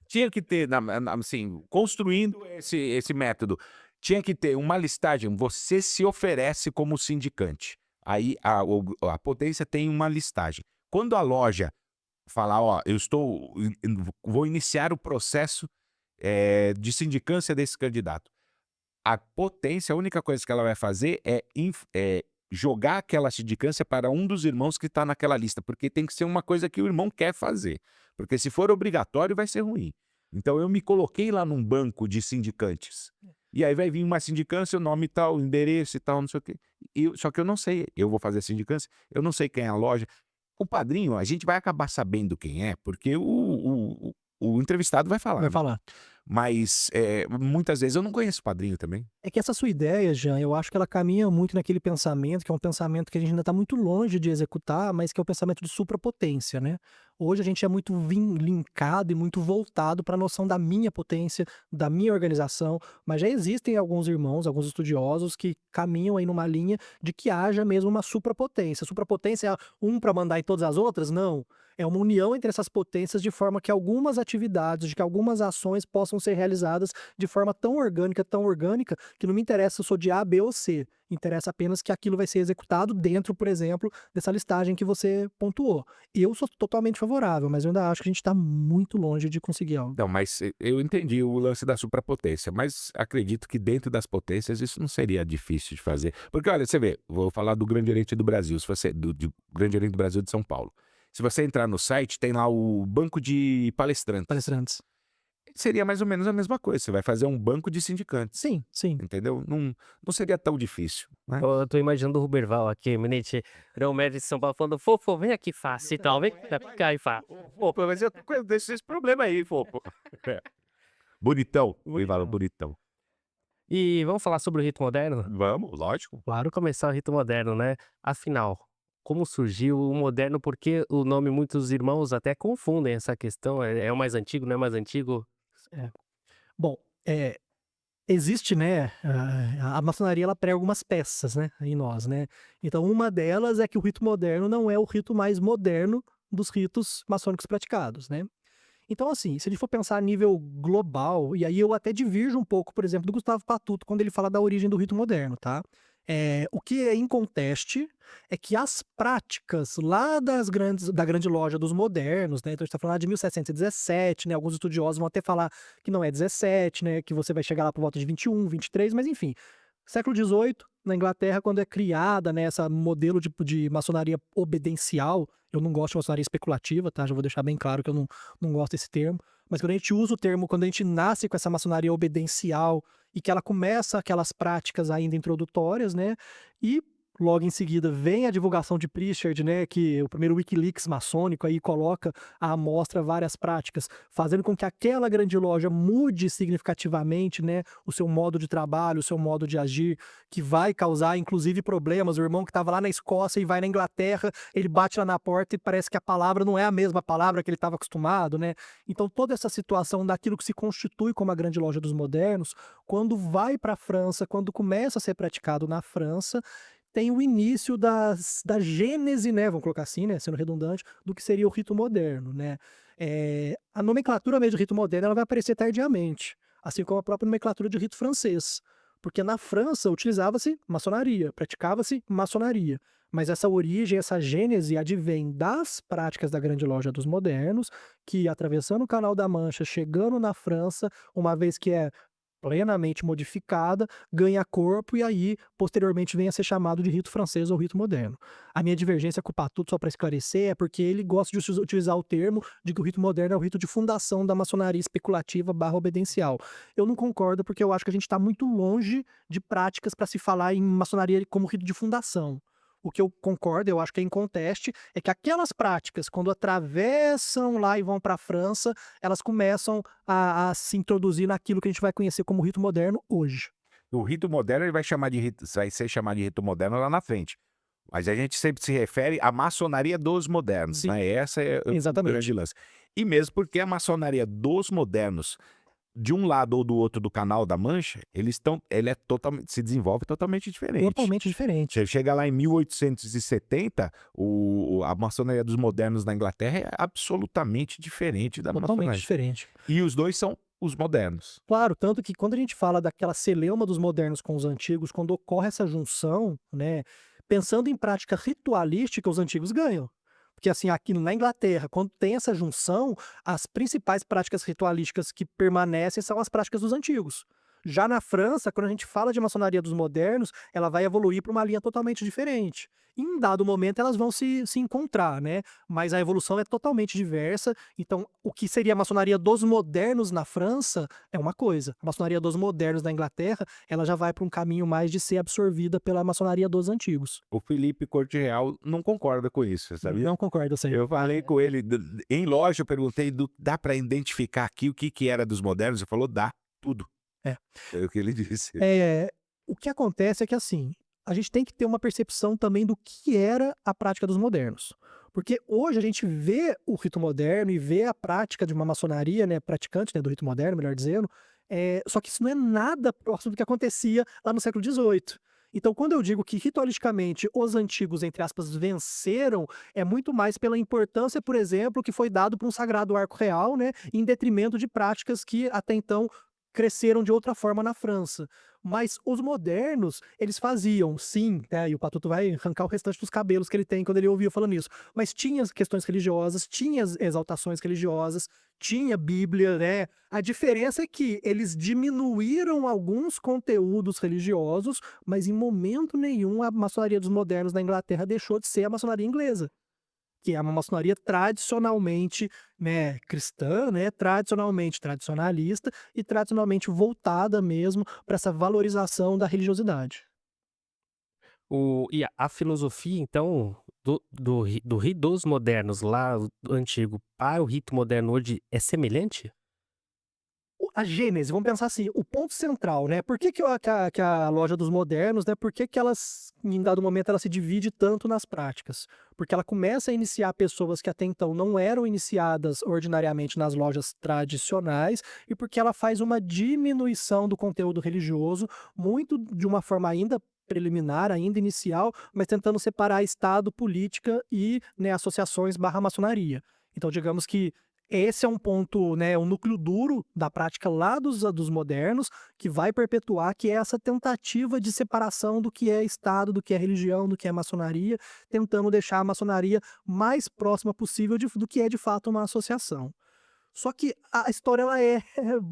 tinha que ter, assim, construindo esse método, tinha que ter uma listagem, você se oferece como sindicante. Aí a potência tem uma listagem. Quando a loja falar, ó, vou iniciar o processo de sindicância desse candidato, a potência, a única coisa que ela vai fazer é jogar aquela sindicância para um dos irmãos que está naquela lista, porque tem que ser uma coisa que o irmão quer fazer, porque se for obrigatório vai ser ruim. Então eu me coloquei lá num banco de sindicantes, e aí vai vir uma sindicância, o nome tal, o endereço e tal, não sei o quê. Só que eu não sei, eu vou fazer a sindicância, eu não sei quem é a loja. O padrinho, a gente vai acabar sabendo quem é, porque o entrevistado vai falar. Vai falar. Mas muitas vezes eu não conheço o padrinho também. É que essa sua ideia, Jean, eu acho que ela caminha muito naquele pensamento, que é um pensamento que a gente ainda está muito longe de executar, mas que é o pensamento de suprapotência, né? Hoje a gente é muito linkado e muito voltado para a noção da minha potência, da minha organização, mas já existem alguns irmãos, alguns estudiosos que caminham aí numa linha de que haja mesmo uma suprapotência. Suprapotência é um para mandar em todas as outras? Não. É uma união entre essas potências de forma que algumas atividades, de que algumas ações possam ser realizadas de forma tão orgânica, que não me interessa se eu sou de A, B ou C. Interessa apenas que aquilo vai ser executado dentro, por exemplo, dessa listagem que você pontuou. Eu sou totalmente favorável, mas eu ainda acho que a gente está muito longe de conseguir algo. Não, mas eu entendi o lance da suprapotência, mas acredito que dentro das potências isso não seria difícil de fazer. Porque, olha, você vê, vou falar do Grande Oriente do Brasil, do Grande Oriente do Brasil de São Paulo. Se você entrar no site, tem lá o banco de palestrantes. Seria mais ou menos a mesma coisa. Você vai fazer um banco de sindicantes, Sim, sim. entendeu? Não seria tão difícil, né? Eu tô imaginando o Ruberval aqui, Minete, grão-mestre de São Paulo, falando, Fofo, vem aqui, faça, então, vem cá e faça. Fofo, mas eu tô com esse problema aí, Fofo. Bonitão. Ele fala bonitão. E vamos falar sobre o rito moderno? Vamos, lógico. Claro, começar o rito moderno, né? Afinal, como surgiu o moderno? Porque o nome muitos irmãos até confundem essa questão. É o mais antigo, não é mais antigo? É. Bom, existe, né, a maçonaria ela prega algumas peças, né, em nós, né. Então uma delas é que o rito moderno não é o rito mais moderno dos ritos maçônicos praticados, né. Então assim, se a gente for pensar a nível global, e aí eu até divirjo um pouco, por exemplo, do Gustavo Patuto quando ele fala da origem do rito moderno, tá. O que é inconteste é que as práticas lá da grande loja dos modernos, né, então a gente tá falando lá de 1717, né, alguns estudiosos vão até falar que não é 17, né, que você vai chegar lá por volta de 21, 23, mas enfim. Século XVIII, na Inglaterra, quando é criada, né, essa modelo de maçonaria obedencial, eu não gosto de maçonaria especulativa, tá? Já vou deixar bem claro que eu não gosto desse termo, mas quando a gente usa o termo, quando a gente nasce com essa maçonaria obedencial e que ela começa aquelas práticas ainda introdutórias, né? E logo em seguida vem a divulgação de Pritchard, né, que o primeiro Wikileaks maçônico aí coloca à amostra várias práticas, fazendo com que aquela grande loja mude significativamente, né, o seu modo de trabalho, o seu modo de agir, que vai causar inclusive problemas. O irmão que estava lá na Escócia e vai na Inglaterra, ele bate lá na porta e parece que a palavra não é a mesma palavra que ele estava acostumado, né? Então toda essa situação daquilo que se constitui como a grande loja dos modernos, quando vai para a França, quando começa a ser praticado na França, tem o início da gênese, né, vamos colocar assim, né, sendo redundante, do que seria o rito moderno, né. A nomenclatura mesmo de rito moderno ela vai aparecer tardiamente, assim como a própria nomenclatura de rito francês, porque na França utilizava-se maçonaria, praticava-se maçonaria, mas essa origem, essa gênese advém das práticas da grande loja dos modernos, que atravessando o Canal da Mancha, chegando na França, uma vez que é plenamente modificada, ganha corpo e aí, posteriormente, vem a ser chamado de rito francês ou rito moderno. A minha divergência com o Patuto, só para esclarecer, é porque ele gosta de utilizar o termo de que o rito moderno é o rito de fundação da maçonaria especulativa barra obedencial. Eu não concordo porque eu acho que a gente está muito longe de práticas para se falar em maçonaria como rito de fundação. O que eu concordo, eu acho que é inconteste, é que aquelas práticas, quando atravessam lá e vão para a França, elas começam a se introduzir naquilo que a gente vai conhecer como rito moderno hoje. O rito moderno ele vai ser chamado de rito moderno lá na frente. Mas a gente sempre se refere à maçonaria dos modernos, Sim, né? Essa é o exatamente. grande lance. E mesmo porque a maçonaria dos modernos, de um lado ou do outro do Canal da Mancha, ele é totalmente, se desenvolve totalmente diferente. Totalmente diferente. Você chega lá em 1870, a maçonaria dos modernos na Inglaterra é absolutamente diferente da Totalmente maçonaria. diferente. E os dois são os modernos. Claro, tanto que quando a gente fala daquela celeuma dos modernos com os antigos, quando ocorre essa junção, né, pensando em prática ritualística, os antigos ganham. Porque assim, aqui na Inglaterra, quando tem essa junção, as principais práticas ritualísticas que permanecem são as práticas dos antigos. Já na França, quando a gente fala de maçonaria dos modernos, ela vai evoluir para uma linha totalmente diferente. Em dado momento, elas vão se encontrar, né? Mas a evolução é totalmente diversa. Então, o que seria a maçonaria dos modernos na França é uma coisa. A maçonaria dos modernos na Inglaterra, ela já vai para um caminho mais de ser absorvida pela maçonaria dos antigos. O Felipe Corte Real não concorda com isso, sabe? Não concordo, eu sei. Eu falei com ele, em loja, eu perguntei, dá para identificar aqui o que era dos modernos? Ele falou, dá, tudo. É. É o que ele disse. O que acontece é que, assim, a gente tem que ter uma percepção também do que era a prática dos modernos. Porque hoje a gente vê o rito moderno e vê a prática de uma maçonaria, né, praticante, né, do rito moderno, melhor dizendo, só que isso não é nada próximo do que acontecia lá no século XVIII. Então, quando eu digo que ritualisticamente os antigos, entre aspas, venceram, é muito mais pela importância, por exemplo, que foi dado para um sagrado arco real, né, em detrimento de práticas que até então cresceram de outra forma na França. Mas os modernos, eles faziam, sim, né, e o Patuto vai arrancar o restante dos cabelos que ele tem quando ele ouviu falando isso, mas tinha as questões religiosas, tinha as exaltações religiosas, tinha Bíblia, né? A diferença é que eles diminuíram alguns conteúdos religiosos, mas em momento nenhum a maçonaria dos modernos na Inglaterra deixou de ser a maçonaria inglesa. que é uma maçonaria tradicionalmente, né, cristã, né, tradicionalmente tradicionalista e tradicionalmente voltada mesmo para essa valorização da religiosidade. E a filosofia, então, dos modernos lá, do antigo, para o rito moderno hoje, é semelhante? A gênese, vamos pensar assim, o ponto central, né? Por que, que a loja dos modernos, né? Por que, que elas, em dado momento, ela se divide tanto nas práticas? Porque ela começa a iniciar pessoas que até então não eram iniciadas ordinariamente nas lojas tradicionais, e porque ela faz uma diminuição do conteúdo religioso, muito de uma forma ainda preliminar, ainda inicial, mas tentando separar Estado, política e, né, associações barra maçonaria. Então, digamos que esse é um ponto, né, um núcleo duro da prática lá dos modernos, que vai perpetuar, que é essa tentativa de separação do que é Estado, do que é religião, do que é maçonaria, tentando deixar a maçonaria mais próxima possível do que é de fato uma associação. Só que a história ela é,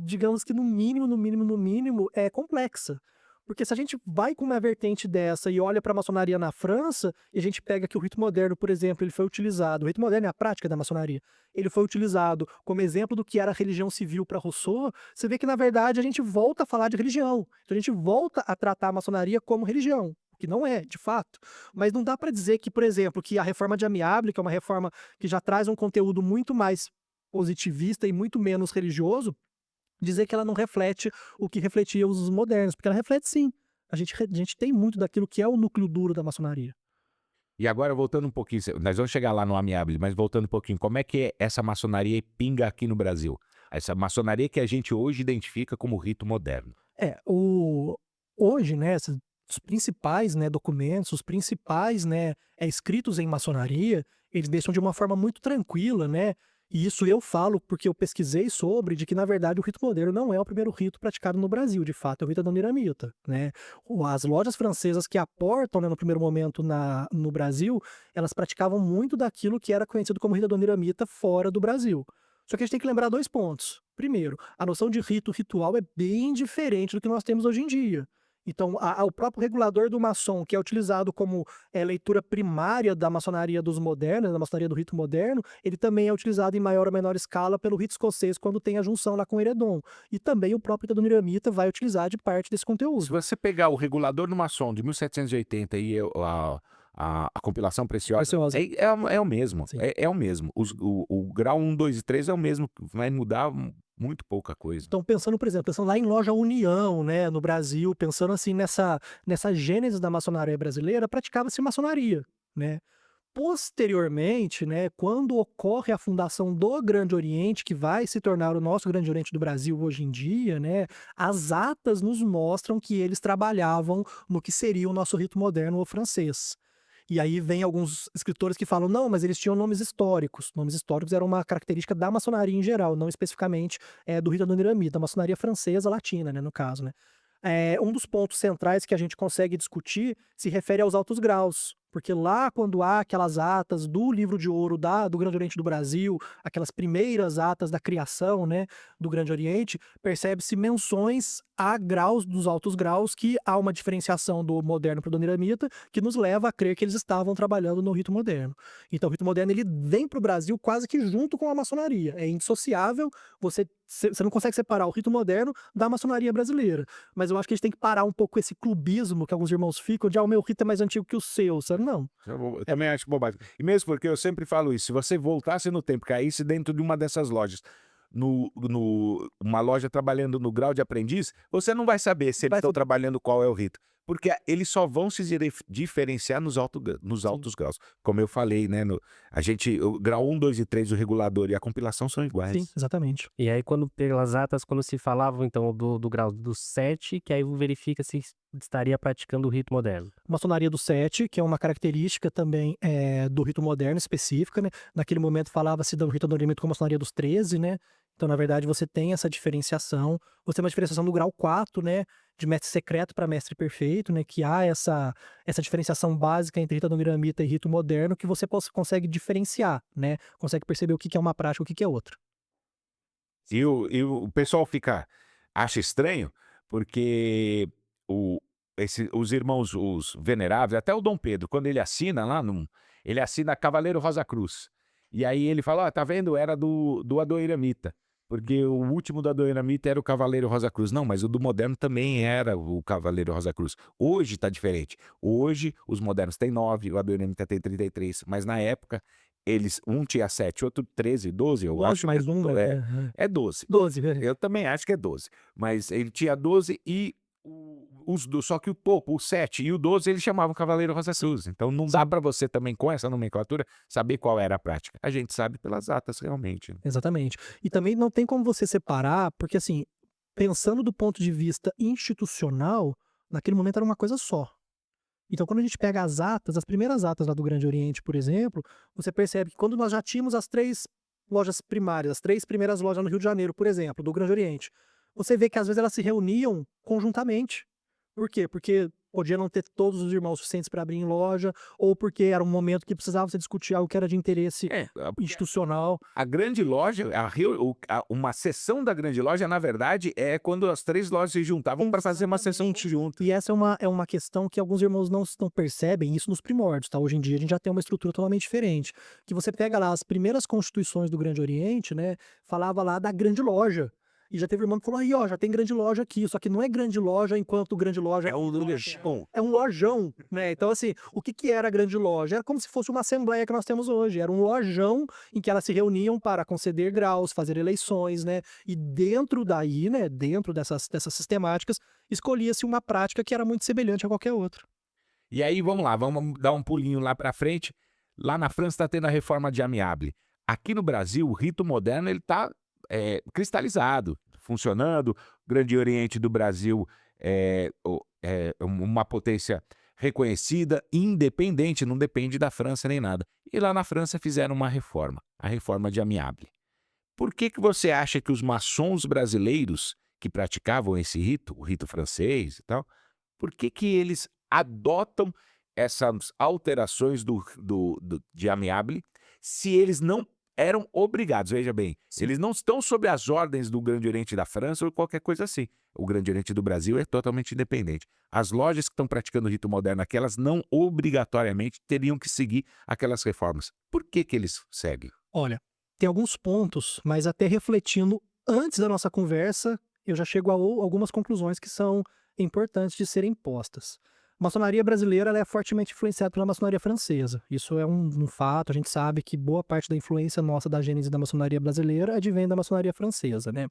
digamos que no mínimo, no mínimo, no mínimo, é complexa. Porque se a gente vai com uma vertente dessa e olha para a maçonaria na França, e a gente pega que o rito moderno, por exemplo, ele foi utilizado, o rito moderno é a prática da maçonaria, ele foi utilizado como exemplo do que era a religião civil para Rousseau, você vê que na verdade a gente volta a falar de religião. Então a gente volta a tratar a maçonaria como religião, o que não é, de fato. Mas não dá para dizer que, por exemplo, que a reforma de Amiable, que é uma reforma que já traz um conteúdo muito mais positivista e muito menos religioso, dizer que ela não reflete o que refletia os modernos, porque ela reflete sim. A gente tem muito daquilo que é o núcleo duro da maçonaria. E agora voltando um pouquinho, nós vamos chegar lá no Amiable, mas voltando um pouquinho, como é que é essa maçonaria pinga aqui no Brasil? Essa maçonaria que a gente hoje identifica como rito moderno. Hoje, né, os principais, né, documentos, os principais, né, escritos em maçonaria, eles deixam de uma forma muito tranquila, né, e isso eu falo porque eu pesquisei sobre, de que na verdade o rito moderno não é o primeiro rito praticado no Brasil, de fato é o rito adoniramita, né. As lojas francesas que aportam, né, no primeiro momento no Brasil, elas praticavam muito daquilo que era conhecido como rito adoniramita fora do Brasil. Só que a gente tem que lembrar 2 pontos. Primeiro, a noção de rito ritual é bem diferente do que nós temos hoje em dia. Então, o próprio regulador do maçom, que é utilizado como leitura primária da maçonaria dos modernos, da maçonaria do rito moderno, ele também é utilizado em maior ou menor escala pelo rito escocês quando tem a junção lá com o Heredon. E também o próprio Tadoniramita vai utilizar de parte desse Se conteúdo. você pegar o regulador do maçom de 1780 e a compilação preciosa, Preciosa. é o mesmo, Sim. é o mesmo. O grau 1, 2 e 3 é o mesmo, vai mudar muito pouca coisa. Então, pensando, por exemplo, pensando lá em loja União, né, no Brasil, pensando assim nessa gênese da maçonaria brasileira, praticava-se maçonaria, né? Posteriormente, né, quando ocorre a fundação do Grande Oriente, que vai se tornar o nosso Grande Oriente do Brasil hoje em dia, né, as atas nos mostram que eles trabalhavam no que seria o nosso rito moderno ou francês. E aí vem alguns escritores que falam, não, mas eles tinham nomes históricos. Nomes históricos eram uma característica da maçonaria em geral, não especificamente do rito adoniramita, da maçonaria francesa latina, né, no caso, né. Um dos pontos centrais que a gente consegue discutir se refere aos altos graus, porque lá quando há aquelas atas do livro de ouro do Grande Oriente do Brasil, aquelas primeiras atas da criação, né, do Grande Oriente, percebe-se menções a graus dos altos graus, que há uma diferenciação do moderno para o doniramita, que nos leva a crer que eles estavam trabalhando no rito moderno. Então o rito moderno ele vem para o Brasil quase que junto com a maçonaria, é indissociável, você não consegue separar o rito moderno da maçonaria brasileira. Mas eu acho que a gente tem que parar um pouco esse clubismo que alguns irmãos ficam de, o meu rito é mais antigo que o seu, sabe? Não. Eu também acho bobagem. E mesmo porque eu sempre falo isso, se você voltasse no tempo, caísse dentro de uma dessas lojas, uma loja trabalhando no grau de aprendiz, você não vai saber se eles Vai estão saber. trabalhando qual é o rito. Porque eles só vão se diferenciar nos Sim. altos graus. Como eu falei, né? O grau 1, 2 e 3, o regulador e a compilação são Sim, iguais. exatamente. E aí, pelas atas, quando se falavam, então, do grau do 7, que aí verifica se estaria praticando o rito moderno. Maçonaria do 7, que é uma característica também do rito moderno específica, né? Naquele momento falava-se do rito adoniramita como maçonaria dos 13, né? Então, na verdade, você tem essa diferenciação. Você tem uma diferenciação do grau 4, né? De mestre secreto para mestre perfeito, né? Que há essa diferenciação básica entre rito adoniramita e rito moderno que você consegue diferenciar, né? Consegue perceber o que é uma prática e o que é outra. E o pessoal acha estranho, porque os irmãos, os veneráveis, até o Dom Pedro, quando ele assina lá, ele assina Cavaleiro Rosa Cruz. E aí ele fala, ó, tá vendo? Era do Adoniramita. Porque o último do Adoniramita era o Cavaleiro Rosa Cruz. Não, mas o do moderno também era o Cavaleiro Rosa Cruz. Hoje tá diferente. Hoje os modernos têm 9, o Adoniramita tem 33. Mas na época, um tinha 7, outro 13, 12, eu acho. Mais um, né? É 12. 12, né? Eu também acho que é 12. Mas ele tinha 12 e só que o topo, o 7 e o 12, eles chamavam Cavaleiro Rosa Cruz. Então não dá para você também, com essa nomenclatura, saber qual era a prática. A gente sabe pelas atas, realmente. Exatamente. E também não tem como você separar, porque assim, pensando do ponto de vista institucional, naquele momento era uma coisa só. Então, quando a gente pega as atas, as primeiras atas lá do Grande Oriente, por exemplo, você percebe que quando nós já tínhamos as 3 lojas primárias, as 3 primeiras lojas no Rio de Janeiro, por exemplo, do Grande Oriente, você vê que às vezes elas se reuniam conjuntamente. Por quê? Porque podia não ter todos os irmãos suficientes para abrir em loja, ou porque era um momento que precisava se discutir algo que era de interesse institucional. A grande loja, uma sessão da grande loja, na verdade, é quando as 3 lojas se juntavam para fazer uma sessão junto. E essa é uma questão que alguns irmãos não percebem, isso nos primórdios, tá? Hoje em dia a gente já tem uma estrutura totalmente diferente. Que você pega lá as primeiras constituições do Grande Oriente, né? Falava lá da grande loja. E já teve irmão que falou, aí ó, já tem grande loja aqui, só que não é grande loja enquanto grande loja... É um lojão. É um lojão, né? Então assim, o que era a grande loja? Era como se fosse uma assembleia que nós temos hoje, era um lojão em que elas se reuniam para conceder graus, fazer eleições, né? E dentro daí, né, dentro dessas sistemáticas, escolhia-se uma prática que era muito semelhante a qualquer outra. E aí, vamos lá, vamos dar um pulinho lá para frente. Lá na França está tendo a reforma de Amiable. Aqui no Brasil, o rito moderno, ele está cristalizado, funcionando. O Grande Oriente do Brasil é uma potência reconhecida, independente, não depende da França nem nada. E lá na França fizeram uma reforma, a reforma de Amiable. Por que você acha que os maçons brasileiros que praticavam esse rito, o rito francês e tal, por que eles adotam essas alterações de Amiable se eles não eram obrigados? Veja bem, eles não estão sob as ordens do Grande Oriente da França ou qualquer coisa assim. O Grande Oriente do Brasil é totalmente independente. As lojas que estão praticando o rito moderno aqui, elas não obrigatoriamente teriam que seguir aquelas reformas. Por que eles seguem? Olha, tem alguns pontos, mas até refletindo antes da nossa conversa, eu já chego a algumas conclusões que são importantes de serem postas. A maçonaria brasileira ela é fortemente influenciada pela maçonaria francesa. Isso é um fato, a gente sabe que boa parte da influência nossa da gênese da maçonaria brasileira advém da maçonaria francesa, né?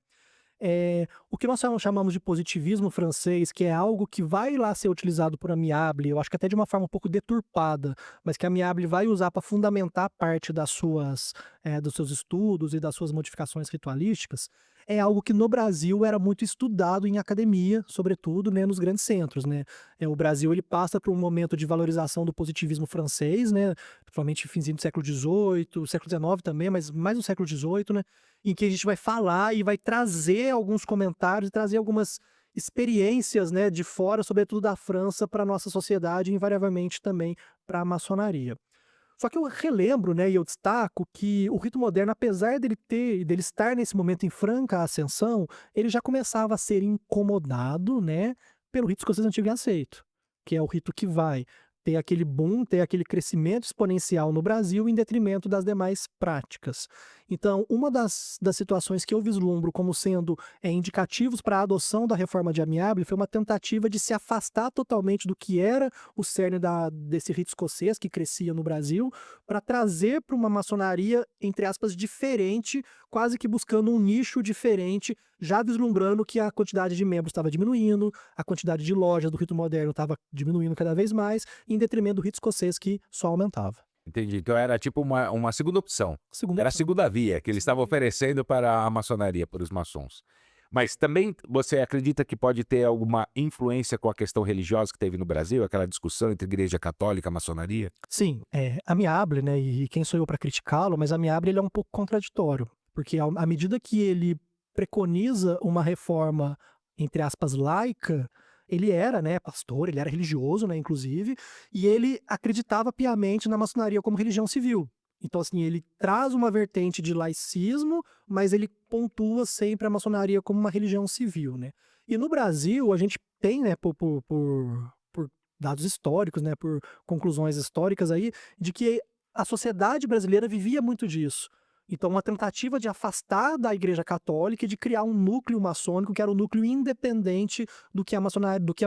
O que nós chamamos de positivismo francês, que é algo que vai lá ser utilizado por Amiable, eu acho que até de uma forma um pouco deturpada, mas que a Amiable vai usar para fundamentar parte dos seus estudos e das suas modificações ritualísticas, é algo que no Brasil era muito estudado em academia, sobretudo, né, nos grandes centros, né? O Brasil ele passa por um momento de valorização do positivismo francês, né? Principalmente finzinho do século XVIII, século XIX também, mas mais no século XVIII, né? Em que a gente vai falar e vai trazer alguns comentários, trazer algumas experiências, né, de fora, sobretudo da França, para a nossa sociedade e invariavelmente também para a maçonaria. Só que eu relembro, né, e eu destaco que o rito moderno, apesar dele estar nesse momento em franca ascensão, ele já começava a ser incomodado, né, pelo rito escocês antigo e aceito, que é o rito que vai ter aquele boom, ter aquele crescimento exponencial no Brasil em detrimento das demais práticas. Então, uma das situações que eu vislumbro como sendo indicativos para a adoção da reforma de Amiable foi uma tentativa de se afastar totalmente do que era o cerne desse rito escocês que crescia no Brasil, para trazer para uma maçonaria, entre aspas, diferente, quase que buscando um nicho diferente, já vislumbrando que a quantidade de membros estava diminuindo, a quantidade de lojas do rito moderno estava diminuindo cada vez mais, em detrimento do rito escocês que só aumentava. Entendi. Então era tipo uma segunda opção. Era a segunda via que eles estavam oferecendo para a maçonaria, para os maçons. Mas também você acredita que pode ter alguma influência com a questão religiosa que teve no Brasil, aquela discussão entre igreja católica e maçonaria? Sim, Amiable, né, e quem sou eu para criticá-lo, mas Amiable ele é um pouco contraditório, porque à medida que ele preconiza uma reforma, entre aspas, laica, ele era, né, pastor, ele era religioso, né, inclusive, e ele acreditava piamente na maçonaria como religião civil. Então, assim, ele traz uma vertente de laicismo, mas ele pontua sempre a maçonaria como uma religião civil, né? E no Brasil, a gente tem, né, por dados históricos, né, por conclusões históricas aí, de que a sociedade brasileira vivia muito disso. Então, uma tentativa de afastar da Igreja Católica e de criar um núcleo maçônico que era um núcleo independente do que a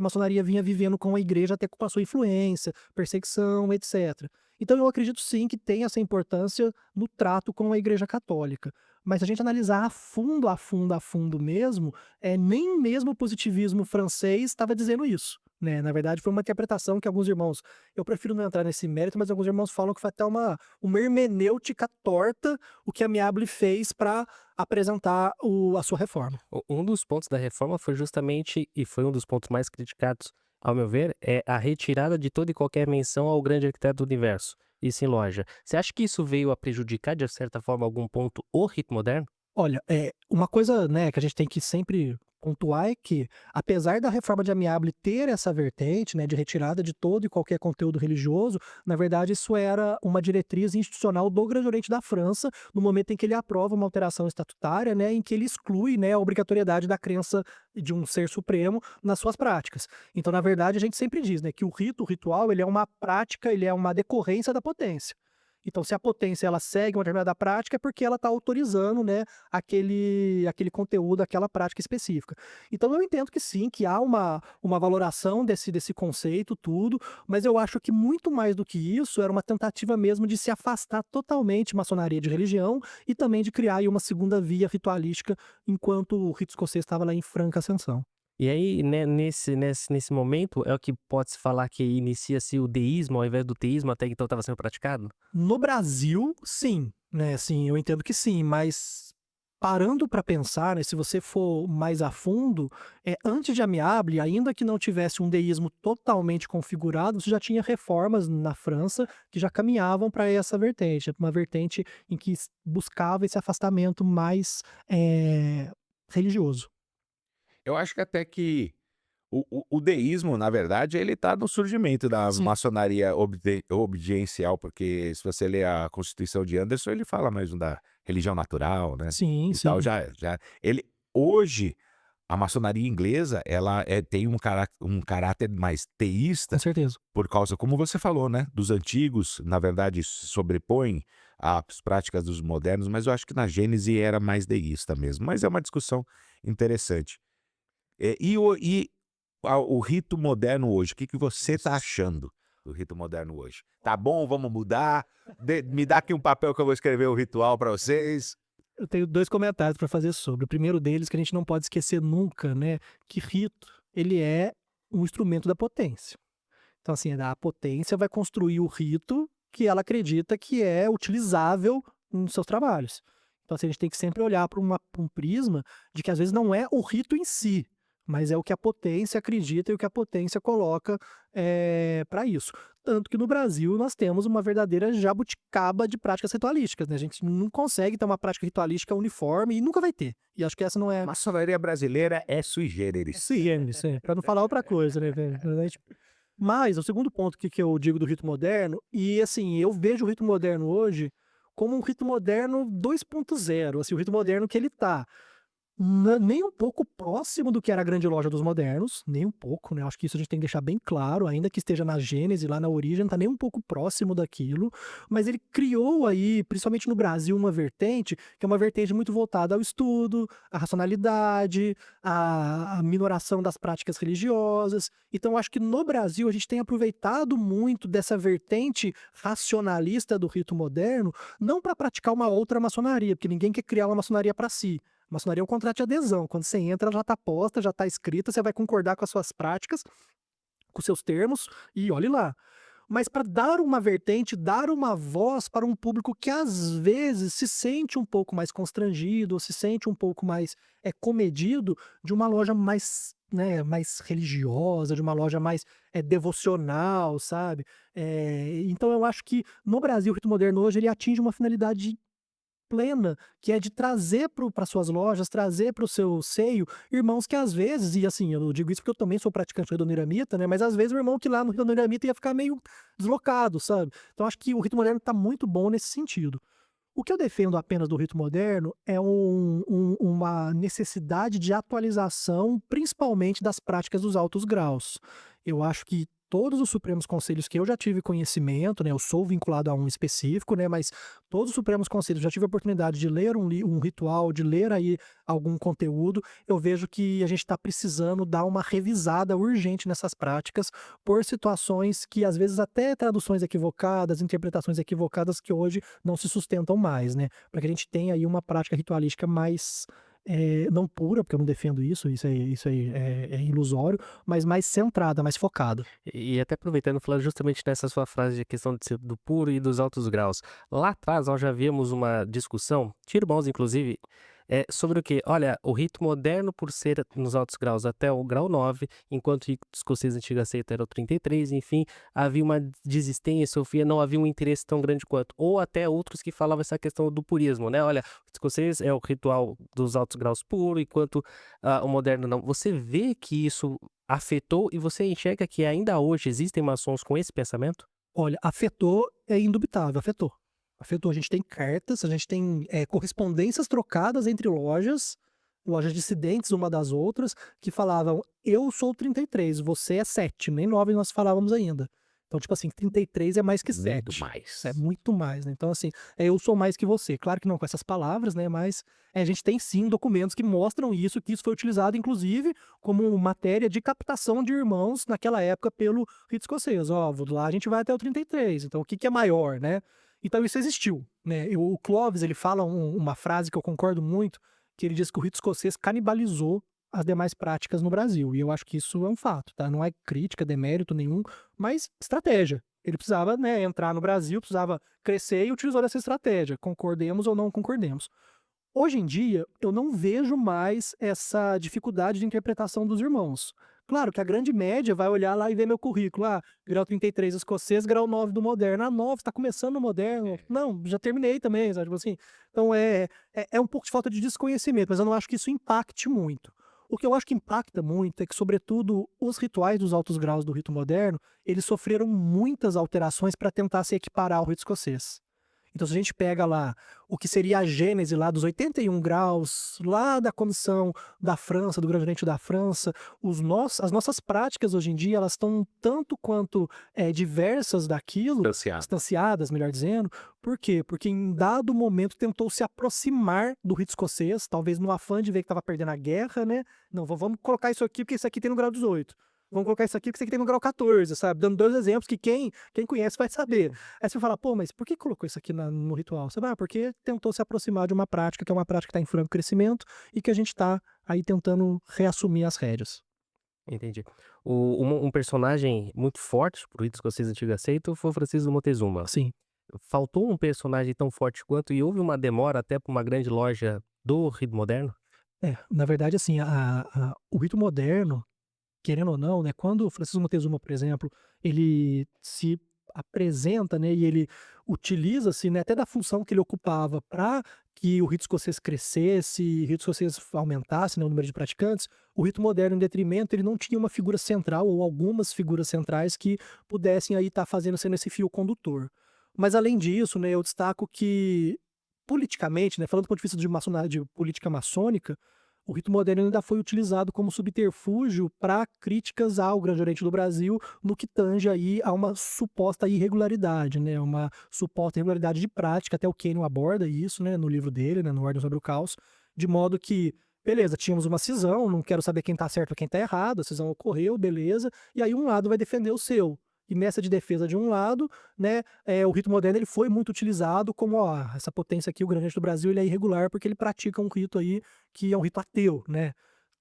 maçonaria vinha vivendo com a Igreja, até com a sua influência, perseguição, etc. Então, eu acredito sim que tem essa importância no trato com a Igreja Católica. Mas se a gente analisar a fundo mesmo, nem mesmo o positivismo francês estava dizendo isso, né? Na verdade, foi uma interpretação que alguns irmãos, eu prefiro não entrar nesse mérito, mas alguns irmãos falam que foi até uma hermenêutica torta o que a Amiable fez para apresentar a sua reforma. Um dos pontos da reforma foi justamente, e foi um dos pontos mais criticados, ao meu ver, é a retirada de toda e qualquer menção ao grande arquiteto do universo. Isso em loja. Você acha que isso veio a prejudicar, de certa forma, algum ponto, o rito moderno? Olha, uma coisa, né, que a gente tem que sempre pontuar é que, apesar da reforma de Amiable ter essa vertente, né, de retirada de todo e qualquer conteúdo religioso, na verdade isso era uma diretriz institucional do Grande Oriente da França, no momento em que ele aprova uma alteração estatutária, né, em que ele exclui, né, a obrigatoriedade da crença de um ser supremo nas suas práticas. Então, na verdade, a gente sempre diz, né, que o ritual, ele é uma prática, ele é uma decorrência da potência. Então, se a potência ela segue uma determinada prática, é porque ela está autorizando, né, aquele conteúdo, aquela prática específica. Então, eu entendo que sim, que há uma valoração desse conceito, tudo, mas eu acho que muito mais do que isso, era uma tentativa mesmo de se afastar totalmente maçonaria de religião e também de criar aí uma segunda via ritualística, enquanto o rito escocês estava lá em franca ascensão. E aí, né, nesse momento, é o que pode-se falar que inicia-se o deísmo ao invés do teísmo até então estava sendo praticado? No Brasil, sim, né, sim, eu entendo que sim, mas parando para pensar, né, se você for mais a fundo, antes de Amiable, ainda que não tivesse um deísmo totalmente configurado, você já tinha reformas na França que já caminhavam para essa vertente, uma vertente em que buscava esse afastamento mais religioso. Eu acho que até que o deísmo, na verdade, ele está no surgimento da Sim, maçonaria obediencial, porque se você ler a Constituição de Anderson, ele fala mesmo da religião natural, né, sim, e tal, sim, já ele hoje, a maçonaria inglesa, ela, tem um caráter mais com teísta, certeza. por causa, como você falou, né, dos antigos, na verdade, se sobrepõem às práticas dos modernos, mas eu acho que na gênese era mais deísta mesmo, mas é uma discussão interessante. O rito moderno hoje, o que que você tá achando do rito moderno hoje? Tá bom, vamos mudar? Me dá aqui um papel que eu vou escrever o ritual para vocês. Eu tenho 2 comentários para fazer sobre. O primeiro deles, que a gente não pode esquecer nunca, né, que rito, ele é um instrumento da potência. Então, assim, a potência vai construir o rito que ela acredita que é utilizável nos seus trabalhos. Então, assim, a gente tem que sempre olhar para um prisma de que às vezes não é o rito em si, mas é o que a potência acredita e o que a potência coloca para isso. Tanto que no Brasil nós temos uma verdadeira jabuticaba de práticas ritualísticas, né? A gente não consegue ter uma prática ritualística uniforme e nunca vai ter. E acho que essa não A é. maçonaria brasileira é sui generis. Sim, para não falar outra coisa, né, velho? Mas o segundo ponto que eu digo do rito moderno, e assim, eu vejo o rito moderno hoje como um rito moderno 2.0, assim, o rito moderno que ele tá nem um pouco próximo do que era a grande loja dos modernos, nem um pouco, né? Acho que isso a gente tem que deixar bem claro, ainda que esteja na gênese, lá na origem, não tá nem um pouco próximo daquilo, mas ele criou aí, principalmente no Brasil, uma vertente, que é uma vertente muito voltada ao estudo, à racionalidade, à minoração das práticas religiosas. Então, acho que no Brasil a gente tem aproveitado muito dessa vertente racionalista do rito moderno, não para praticar uma outra maçonaria, porque ninguém quer criar uma maçonaria para si. Maçonaria é um contrato de adesão. Quando você entra, ela já está posta, já está escrita, você vai concordar com as suas práticas, com os seus termos, e olhe lá. Mas para dar uma vertente, dar uma voz para um público que às vezes se sente um pouco mais constrangido, ou se sente um pouco mais comedido de uma loja mais, né, mais religiosa, de uma loja mais devocional, sabe? Então eu acho que no Brasil o rito moderno hoje ele atinge uma finalidade plena, que é de trazer para suas lojas, trazer para o seu seio irmãos que às vezes, e assim, eu digo isso porque eu também sou praticante do Redondo né? Mas às vezes o irmão que lá no Redondo ia ficar meio deslocado, sabe? Então acho que o rito moderno está muito bom nesse sentido. O que eu defendo apenas do rito moderno é uma necessidade de atualização, principalmente das práticas dos altos graus. Eu acho que todos os Supremos Conselhos que eu já tive conhecimento, né, eu sou vinculado a um específico, né, mas todos os Supremos Conselhos já tive a oportunidade de ler um ritual, de ler aí algum conteúdo, eu vejo que a gente está precisando dar uma revisada urgente nessas práticas por situações que às vezes até traduções equivocadas, interpretações equivocadas que hoje não se sustentam mais, né, para que a gente tenha aí uma prática ritualística mais não pura, porque eu não defendo isso, isso é ilusório, mas mais centrada, mais focada. E até aproveitando, falando justamente nessa sua frase de questão de ser do puro e dos altos graus. Lá atrás nós já vimos uma discussão, de irmãos inclusive, sobre o quê? Olha, o rito moderno por ser nos altos graus até o grau 9, enquanto o rito escocês antigo aceito era o 33, enfim, havia uma desistência, não havia um interesse tão grande quanto. Ou até outros que falavam essa questão do purismo, né? Olha, o escocês é o ritual dos altos graus puro, enquanto o moderno não. Você vê que isso afetou e você enxerga que ainda hoje existem maçons com esse pensamento? Olha, afetou, é indubitável, afetou. Afetou, a gente tem cartas, a gente tem correspondências trocadas entre lojas dissidentes uma das outras, que falavam, eu sou 33, você é 7, nem 9 nós falávamos ainda. Então, tipo assim, 33 é mais que 7. Muito mais. É muito mais, né? Então, assim, eu sou mais que você. Claro que não com essas palavras, né? Mas a gente tem sim documentos que mostram isso, que isso foi utilizado, inclusive, como matéria de captação de irmãos naquela época pelo rito escocês. Ó, lá a gente vai até o 33, então o que é maior, né? Então isso existiu, né? O Clovis, ele fala uma frase que eu concordo muito, que ele diz que o rito escocês canibalizou as demais práticas no Brasil. E eu acho que isso é um fato, tá? Não é crítica, demérito nenhum, mas estratégia. Ele precisava, né, entrar no Brasil, precisava crescer e utilizou essa estratégia, concordemos ou não concordemos. Hoje em dia, eu não vejo mais essa dificuldade de interpretação dos irmãos. Claro que a grande média vai olhar lá e ver meu currículo. Ah, grau 33 escocês, grau 9 do moderno. Ah, 9, tá começando no moderno. Não, já terminei também, sabe? Tipo assim. Então é um pouco de falta de desconhecimento, mas eu não acho que isso impacte muito. O que eu acho que impacta muito é que, sobretudo, os rituais dos altos graus do rito moderno, eles sofreram muitas alterações para tentar se equiparar ao rito escocês. Então, se a gente pega lá o que seria a gênese lá dos 81 graus, lá da comissão da França, do Grande Oriente da França, as nossas práticas hoje em dia, elas estão tanto quanto diversas daquilo, distanciadas, melhor dizendo. Por quê? Porque em dado momento tentou se aproximar do rito escocês, talvez no afã de ver que estava perdendo a guerra, né? Não, vamos colocar isso aqui porque isso aqui tem no grau 18. Vamos colocar isso aqui porque isso aqui tem no grau 14, sabe? Dando 2 exemplos que quem conhece vai saber. Aí você vai falar, pô, mas por que colocou isso aqui no ritual? Você vai, porque tentou se aproximar de uma prática que é uma prática que está em franco crescimento e que a gente está aí tentando reassumir as rédeas. Entendi. Um personagem muito forte pro rito escocês antigo aceito foi o Francisco Montezuma. Sim. Faltou um personagem tão forte quanto e houve uma demora até para uma grande loja do rito moderno? Na verdade, assim, o rito moderno, querendo ou não, né, quando o Francisco Montezuma, por exemplo, ele se apresenta, né, e ele utiliza-se, né, até da função que ele ocupava para que o rito escocês crescesse, o rito escocês aumentasse, né, o número de praticantes, o rito moderno, em detrimento, ele não tinha uma figura central ou algumas figuras centrais que pudessem aí estar sendo esse fio condutor. Mas além disso, né, eu destaco que politicamente, né, falando do ponto de vista de política maçônica, o rito moderno ainda foi utilizado como subterfúgio para críticas ao Grande Oriente do Brasil no que tange aí a uma suposta irregularidade, né, uma suposta irregularidade de prática, até o Kenyon aborda isso, né, no livro dele, né, no Ordem sobre o Caos, de modo que, beleza, tínhamos uma cisão, não quero saber quem está certo ou quem está errado, a cisão ocorreu, beleza, e aí um lado vai defender o seu. E nessa de defesa de um lado, né, o rito moderno ele foi muito utilizado como, ó, essa potência aqui, o Grande Oriente do Brasil, ele é irregular porque ele pratica um rito aí que é um rito ateu, né?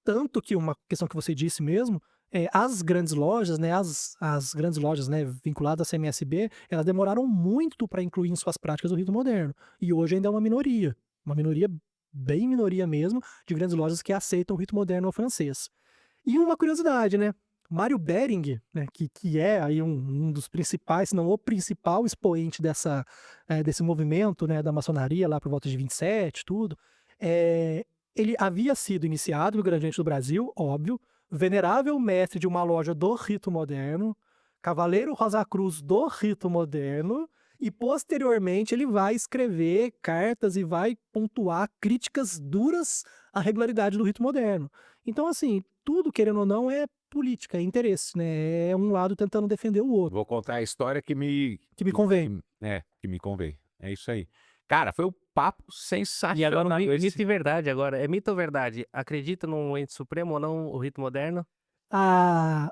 Tanto que uma questão que você disse mesmo, as grandes lojas, né, as grandes lojas, né, vinculadas à CMSB, elas demoraram muito para incluir em suas práticas o rito moderno. E hoje ainda é uma minoria bem minoria mesmo, de grandes lojas que aceitam o rito moderno ao francês. E uma curiosidade, né? Mário Bering, né, que é aí um dos principais, se não o principal expoente desse movimento, né, da maçonaria lá por volta de 27, tudo, ele havia sido iniciado no Grande Oriente do Brasil, óbvio, venerável mestre de uma loja do rito moderno, cavaleiro Rosa Cruz do rito moderno, e posteriormente ele vai escrever cartas e vai pontuar críticas duras à regularidade do rito moderno. Então, assim, tudo, querendo ou não, política, é interesse, né? É um lado tentando defender o outro, Vou contar a história que me convém. que me convém. É isso aí. Cara, foi um papo E agora sensacional mito esse. e verdade agora. É mito ou verdade? Acredita num ente supremo ou não, o rito moderno?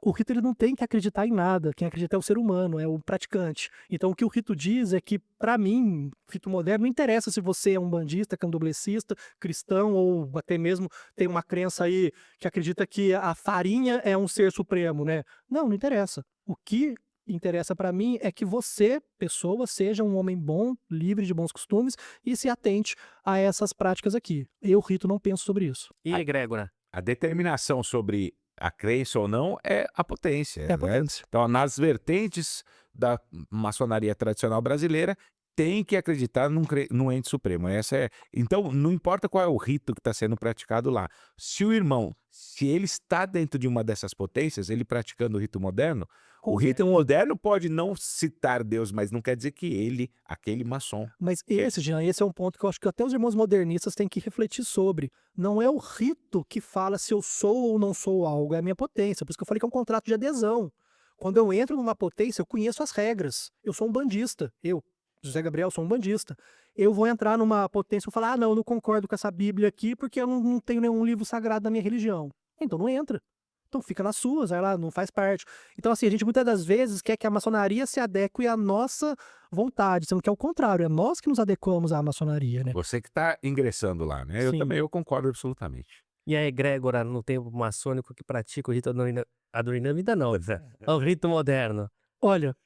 O rito ele não tem que acreditar em nada, quem acredita é o ser humano, é o praticante. Então o que o rito diz é que, para mim, rito moderno, não interessa se você é um bandista, candomblessista, cristão ou até mesmo tem uma crença aí que acredita que a farinha é um ser supremo, né? Não interessa. O que interessa para mim é que você, pessoa, seja um homem bom, livre de bons costumes e se atente a essas práticas aqui. Eu, rito, não penso sobre isso. E egrégora? A determinação sobre a crença ou não é a potência, É a né? potência. Então, nas vertentes da maçonaria tradicional brasileira, tem que acreditar num ente supremo. Então, não importa qual é o rito que está sendo praticado lá. Se o irmão, se ele está dentro de uma dessas potências, ele praticando o rito moderno, o rito moderno pode não citar Deus, mas não quer dizer que ele, aquele maçom. Mas Jean, esse é um ponto que eu acho que até os irmãos modernistas têm que refletir sobre. Não é o rito que fala se eu sou ou não sou algo, é a minha potência. Por isso que eu falei que é um contrato de adesão. Quando eu entro numa potência, eu conheço as regras. Eu sou um bandista. Eu, José Gabriel, sou um bandista. Eu vou entrar numa potência e falar, não, eu não concordo com essa Bíblia aqui porque eu não tenho nenhum livro sagrado da minha religião. Então não entra. Então fica nas suas, vai lá, não faz parte. Então assim, a gente muitas das vezes quer que a maçonaria se adeque à nossa vontade, sendo que é o contrário, é nós que nos adequamos à maçonaria, né? Você que está ingressando lá, né? Eu Sim. também, eu concordo absolutamente. E a egrégora no tempo maçônico que pratica o rito adornamida não, é o rito moderno. Olha,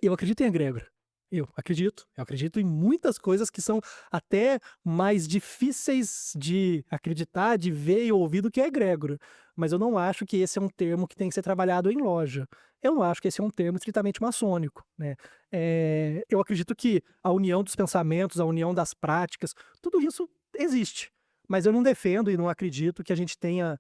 eu acredito em egrégora. Eu acredito em muitas coisas que são até mais difíceis de acreditar, de ver e ouvir do que a egrégora. Mas eu não acho que esse é um termo que tem que ser trabalhado em loja. Eu não acho que esse é um termo estritamente maçônico, né? Eu acredito que a união dos pensamentos, a união das práticas, tudo isso existe. Mas eu não defendo e não acredito que a gente tenha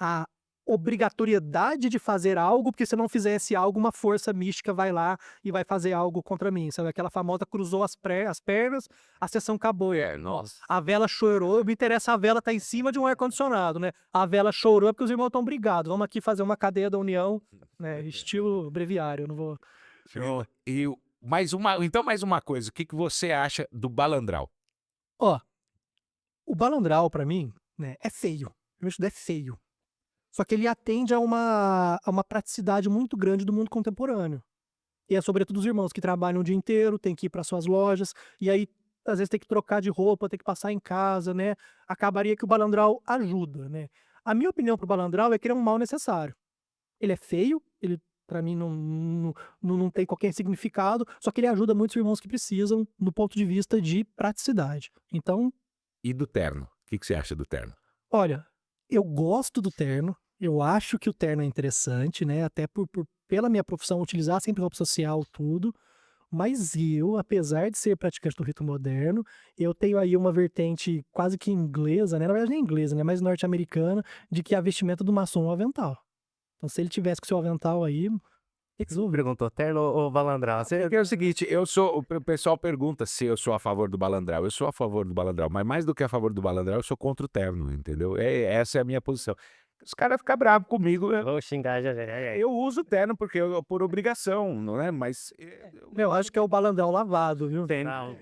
a obrigatoriedade de fazer algo, porque se eu não fizesse algo, uma força mística vai lá e vai fazer algo contra mim, sabe? Aquela famosa cruzou as pernas, a sessão acabou. Nossa. A vela chorou, me interessa a vela tá em cima de um ar-condicionado, né? A vela chorou porque os irmãos estão brigados. Vamos aqui fazer uma cadeia da união, né? Estilo breviário, eu não vou... Então, mais uma coisa, o que você acha do balandral? Ó, o balandral, pra mim, né, é feio. Eu acho que é feio. Só que ele atende a uma praticidade muito grande do mundo contemporâneo. E é sobretudo os irmãos que trabalham o dia inteiro, tem que ir para suas lojas, e aí às vezes tem que trocar de roupa, tem que passar em casa, né? Acabaria que o balandral ajuda, né? A minha opinião pro balandral é que ele é um mal necessário. Ele é feio, ele para mim não tem qualquer significado, só que ele ajuda muitos irmãos que precisam no ponto de vista de praticidade. Então, E do terno? O que você acha do terno? olha, eu gosto do terno, eu acho que o terno é interessante, né? Até pela minha profissão utilizar sempre roupa social, tudo. Mas eu, apesar de ser praticante do rito moderno, eu tenho aí uma vertente quase que inglesa, né? Na verdade, nem inglesa, né? Mas norte-americana, de que a vestimenta do maçom é o avental. Então, se ele tivesse com seu avental aí, resolveu. Perguntou, terno ou balandral? Você... É o seguinte, o pessoal pergunta se eu sou a favor do balandral. Eu sou a favor do balandral, mas mais do que a favor do balandral, eu sou contra o terno, entendeu? Essa é a minha posição. Os caras ficam bravos comigo. Vou xingar já. Eu uso terno porque por obrigação, não é? Mas Eu acho que é o balandral lavado, viu? Não,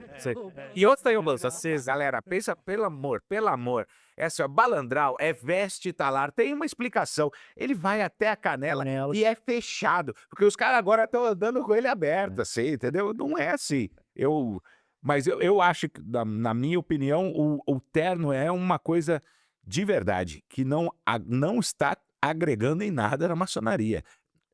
E outra coisa, vocês, galera, pensa, pelo amor, essa balandral é veste talar, tem uma explicação. Ele vai até a canela e é fechado, porque os caras agora estão andando com ele aberto, assim, entendeu? Não é assim. Mas eu acho que, na minha opinião, o terno é uma coisa de verdade, que não está agregando em nada na maçonaria.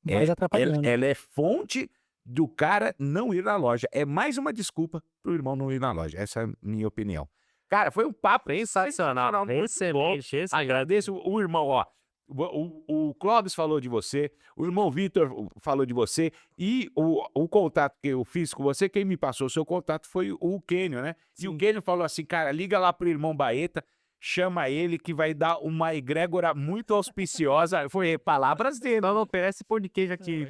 Mas atrapalhando. Ela é fonte do cara não ir na loja. É mais uma desculpa pro irmão não ir na loja. Essa é a minha opinião. Cara, foi um papo sensacional. Excelente. Agradeço o irmão, ó. O Clóvis falou de você, o irmão Vitor falou de você, e o contato que eu fiz com você, quem me passou o seu contato foi o Kênio, né? Sim. E o Kênio falou assim, cara, liga lá pro irmão Baeta, chama ele que vai dar uma egrégora muito auspiciosa. Foi palavras dele. Não oferece pão de queijo aqui.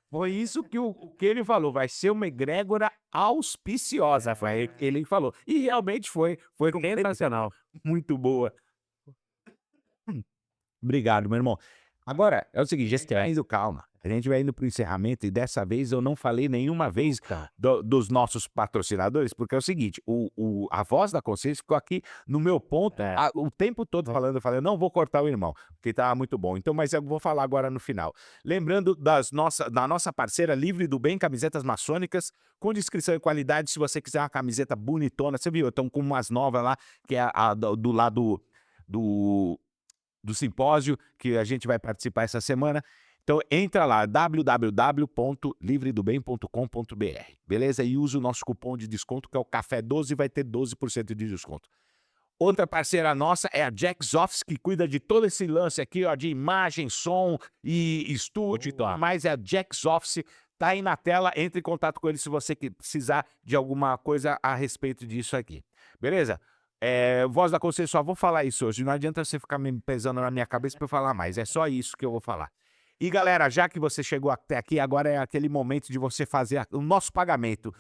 Foi isso que que ele falou, vai ser uma egrégora auspiciosa, foi o que ele falou. E realmente foi Sensacional. muito boa. Obrigado, meu irmão. Agora, é o seguinte, a gente vai indo, calma. A gente vai indo para o encerramento e dessa vez eu não falei nenhuma vez dos nossos patrocinadores, porque é o seguinte, a voz da consciência ficou aqui no meu ponto o tempo todo falando, eu falei, eu não vou cortar o irmão, porque tá muito bom. Então, mas eu vou falar agora no final. Lembrando da nossa parceira Livre do Bem, camisetas maçônicas, com descrição e qualidade, se você quiser uma camiseta bonitona, você viu, estão com umas novas lá, que é do lado do simpósio que a gente vai participar essa semana. Então entra lá, www.livredobem.com.br, beleza? E usa o nosso cupom de desconto, que é o Café12, e vai ter 12% de desconto. Outra parceira nossa é a Jax Office, que cuida de todo esse lance aqui, ó, de imagem, som e estúdio, mas é a Jax Office. Tá aí na tela, entre em contato com ele se você precisar de alguma coisa a respeito disso aqui, beleza? Voz da consciência, só vou falar isso hoje, não adianta você ficar me pesando na minha cabeça para eu falar mais, é só isso que eu vou falar. E galera, já que você chegou até aqui, agora é aquele momento de você fazer o nosso pagamento.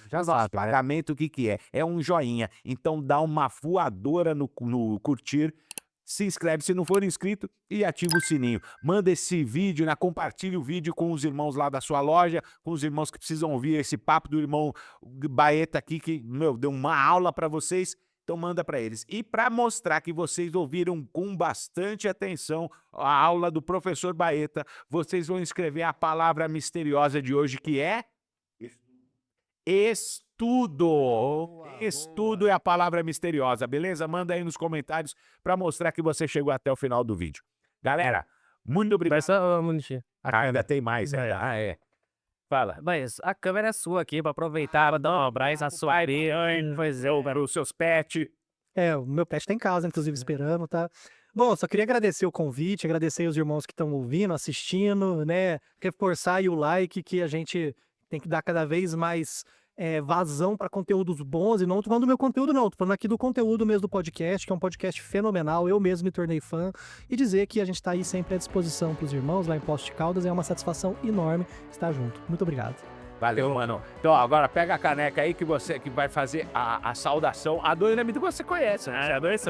Pagamento, o que é? É um joinha. Então dá uma voadora no curtir, se inscreve se não for inscrito e ativa o sininho. Manda esse vídeo, né? Compartilha o vídeo com os irmãos lá da sua loja, com os irmãos que precisam ouvir esse papo do irmão Baeta aqui, que, deu uma aula para vocês. Então manda para eles. E para mostrar que vocês ouviram com bastante atenção a aula do professor Baeta, vocês vão escrever a palavra misteriosa de hoje, que é estudo. Estudo é a palavra misteriosa, beleza? Manda aí nos comentários para mostrar que você chegou até o final do vídeo. Galera, muito obrigado. Ainda tem mais. Fala. Mas a câmera é sua aqui, para aproveitar, para dar um abraço à sua Para os seus pets. O meu pet tá em casa, inclusive, esperando, tá? Bom, só queria agradecer o convite, agradecer os irmãos que estão ouvindo, assistindo, né? Reforçar aí o like, que a gente tem que dar cada vez mais vazão para conteúdos bons. E não tô falando do meu conteúdo, não. Tô falando aqui do conteúdo mesmo do podcast, que é um podcast fenomenal. Eu mesmo me tornei fã. E dizer que a gente tá aí sempre à disposição pros irmãos lá em Poços de Caldas. É uma satisfação enorme estar junto. Muito obrigado. Valeu, mano. Então, agora pega a caneca aí que você que vai fazer a saudação. A do Inamido você conhece, né? A conhece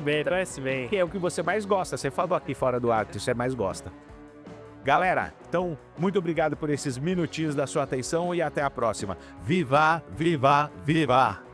bem. Que é o que você mais gosta. Você falou aqui fora do ar que você mais gosta. Galera, então, muito obrigado por esses minutinhos da sua atenção e até a próxima. Viva, viva, viva!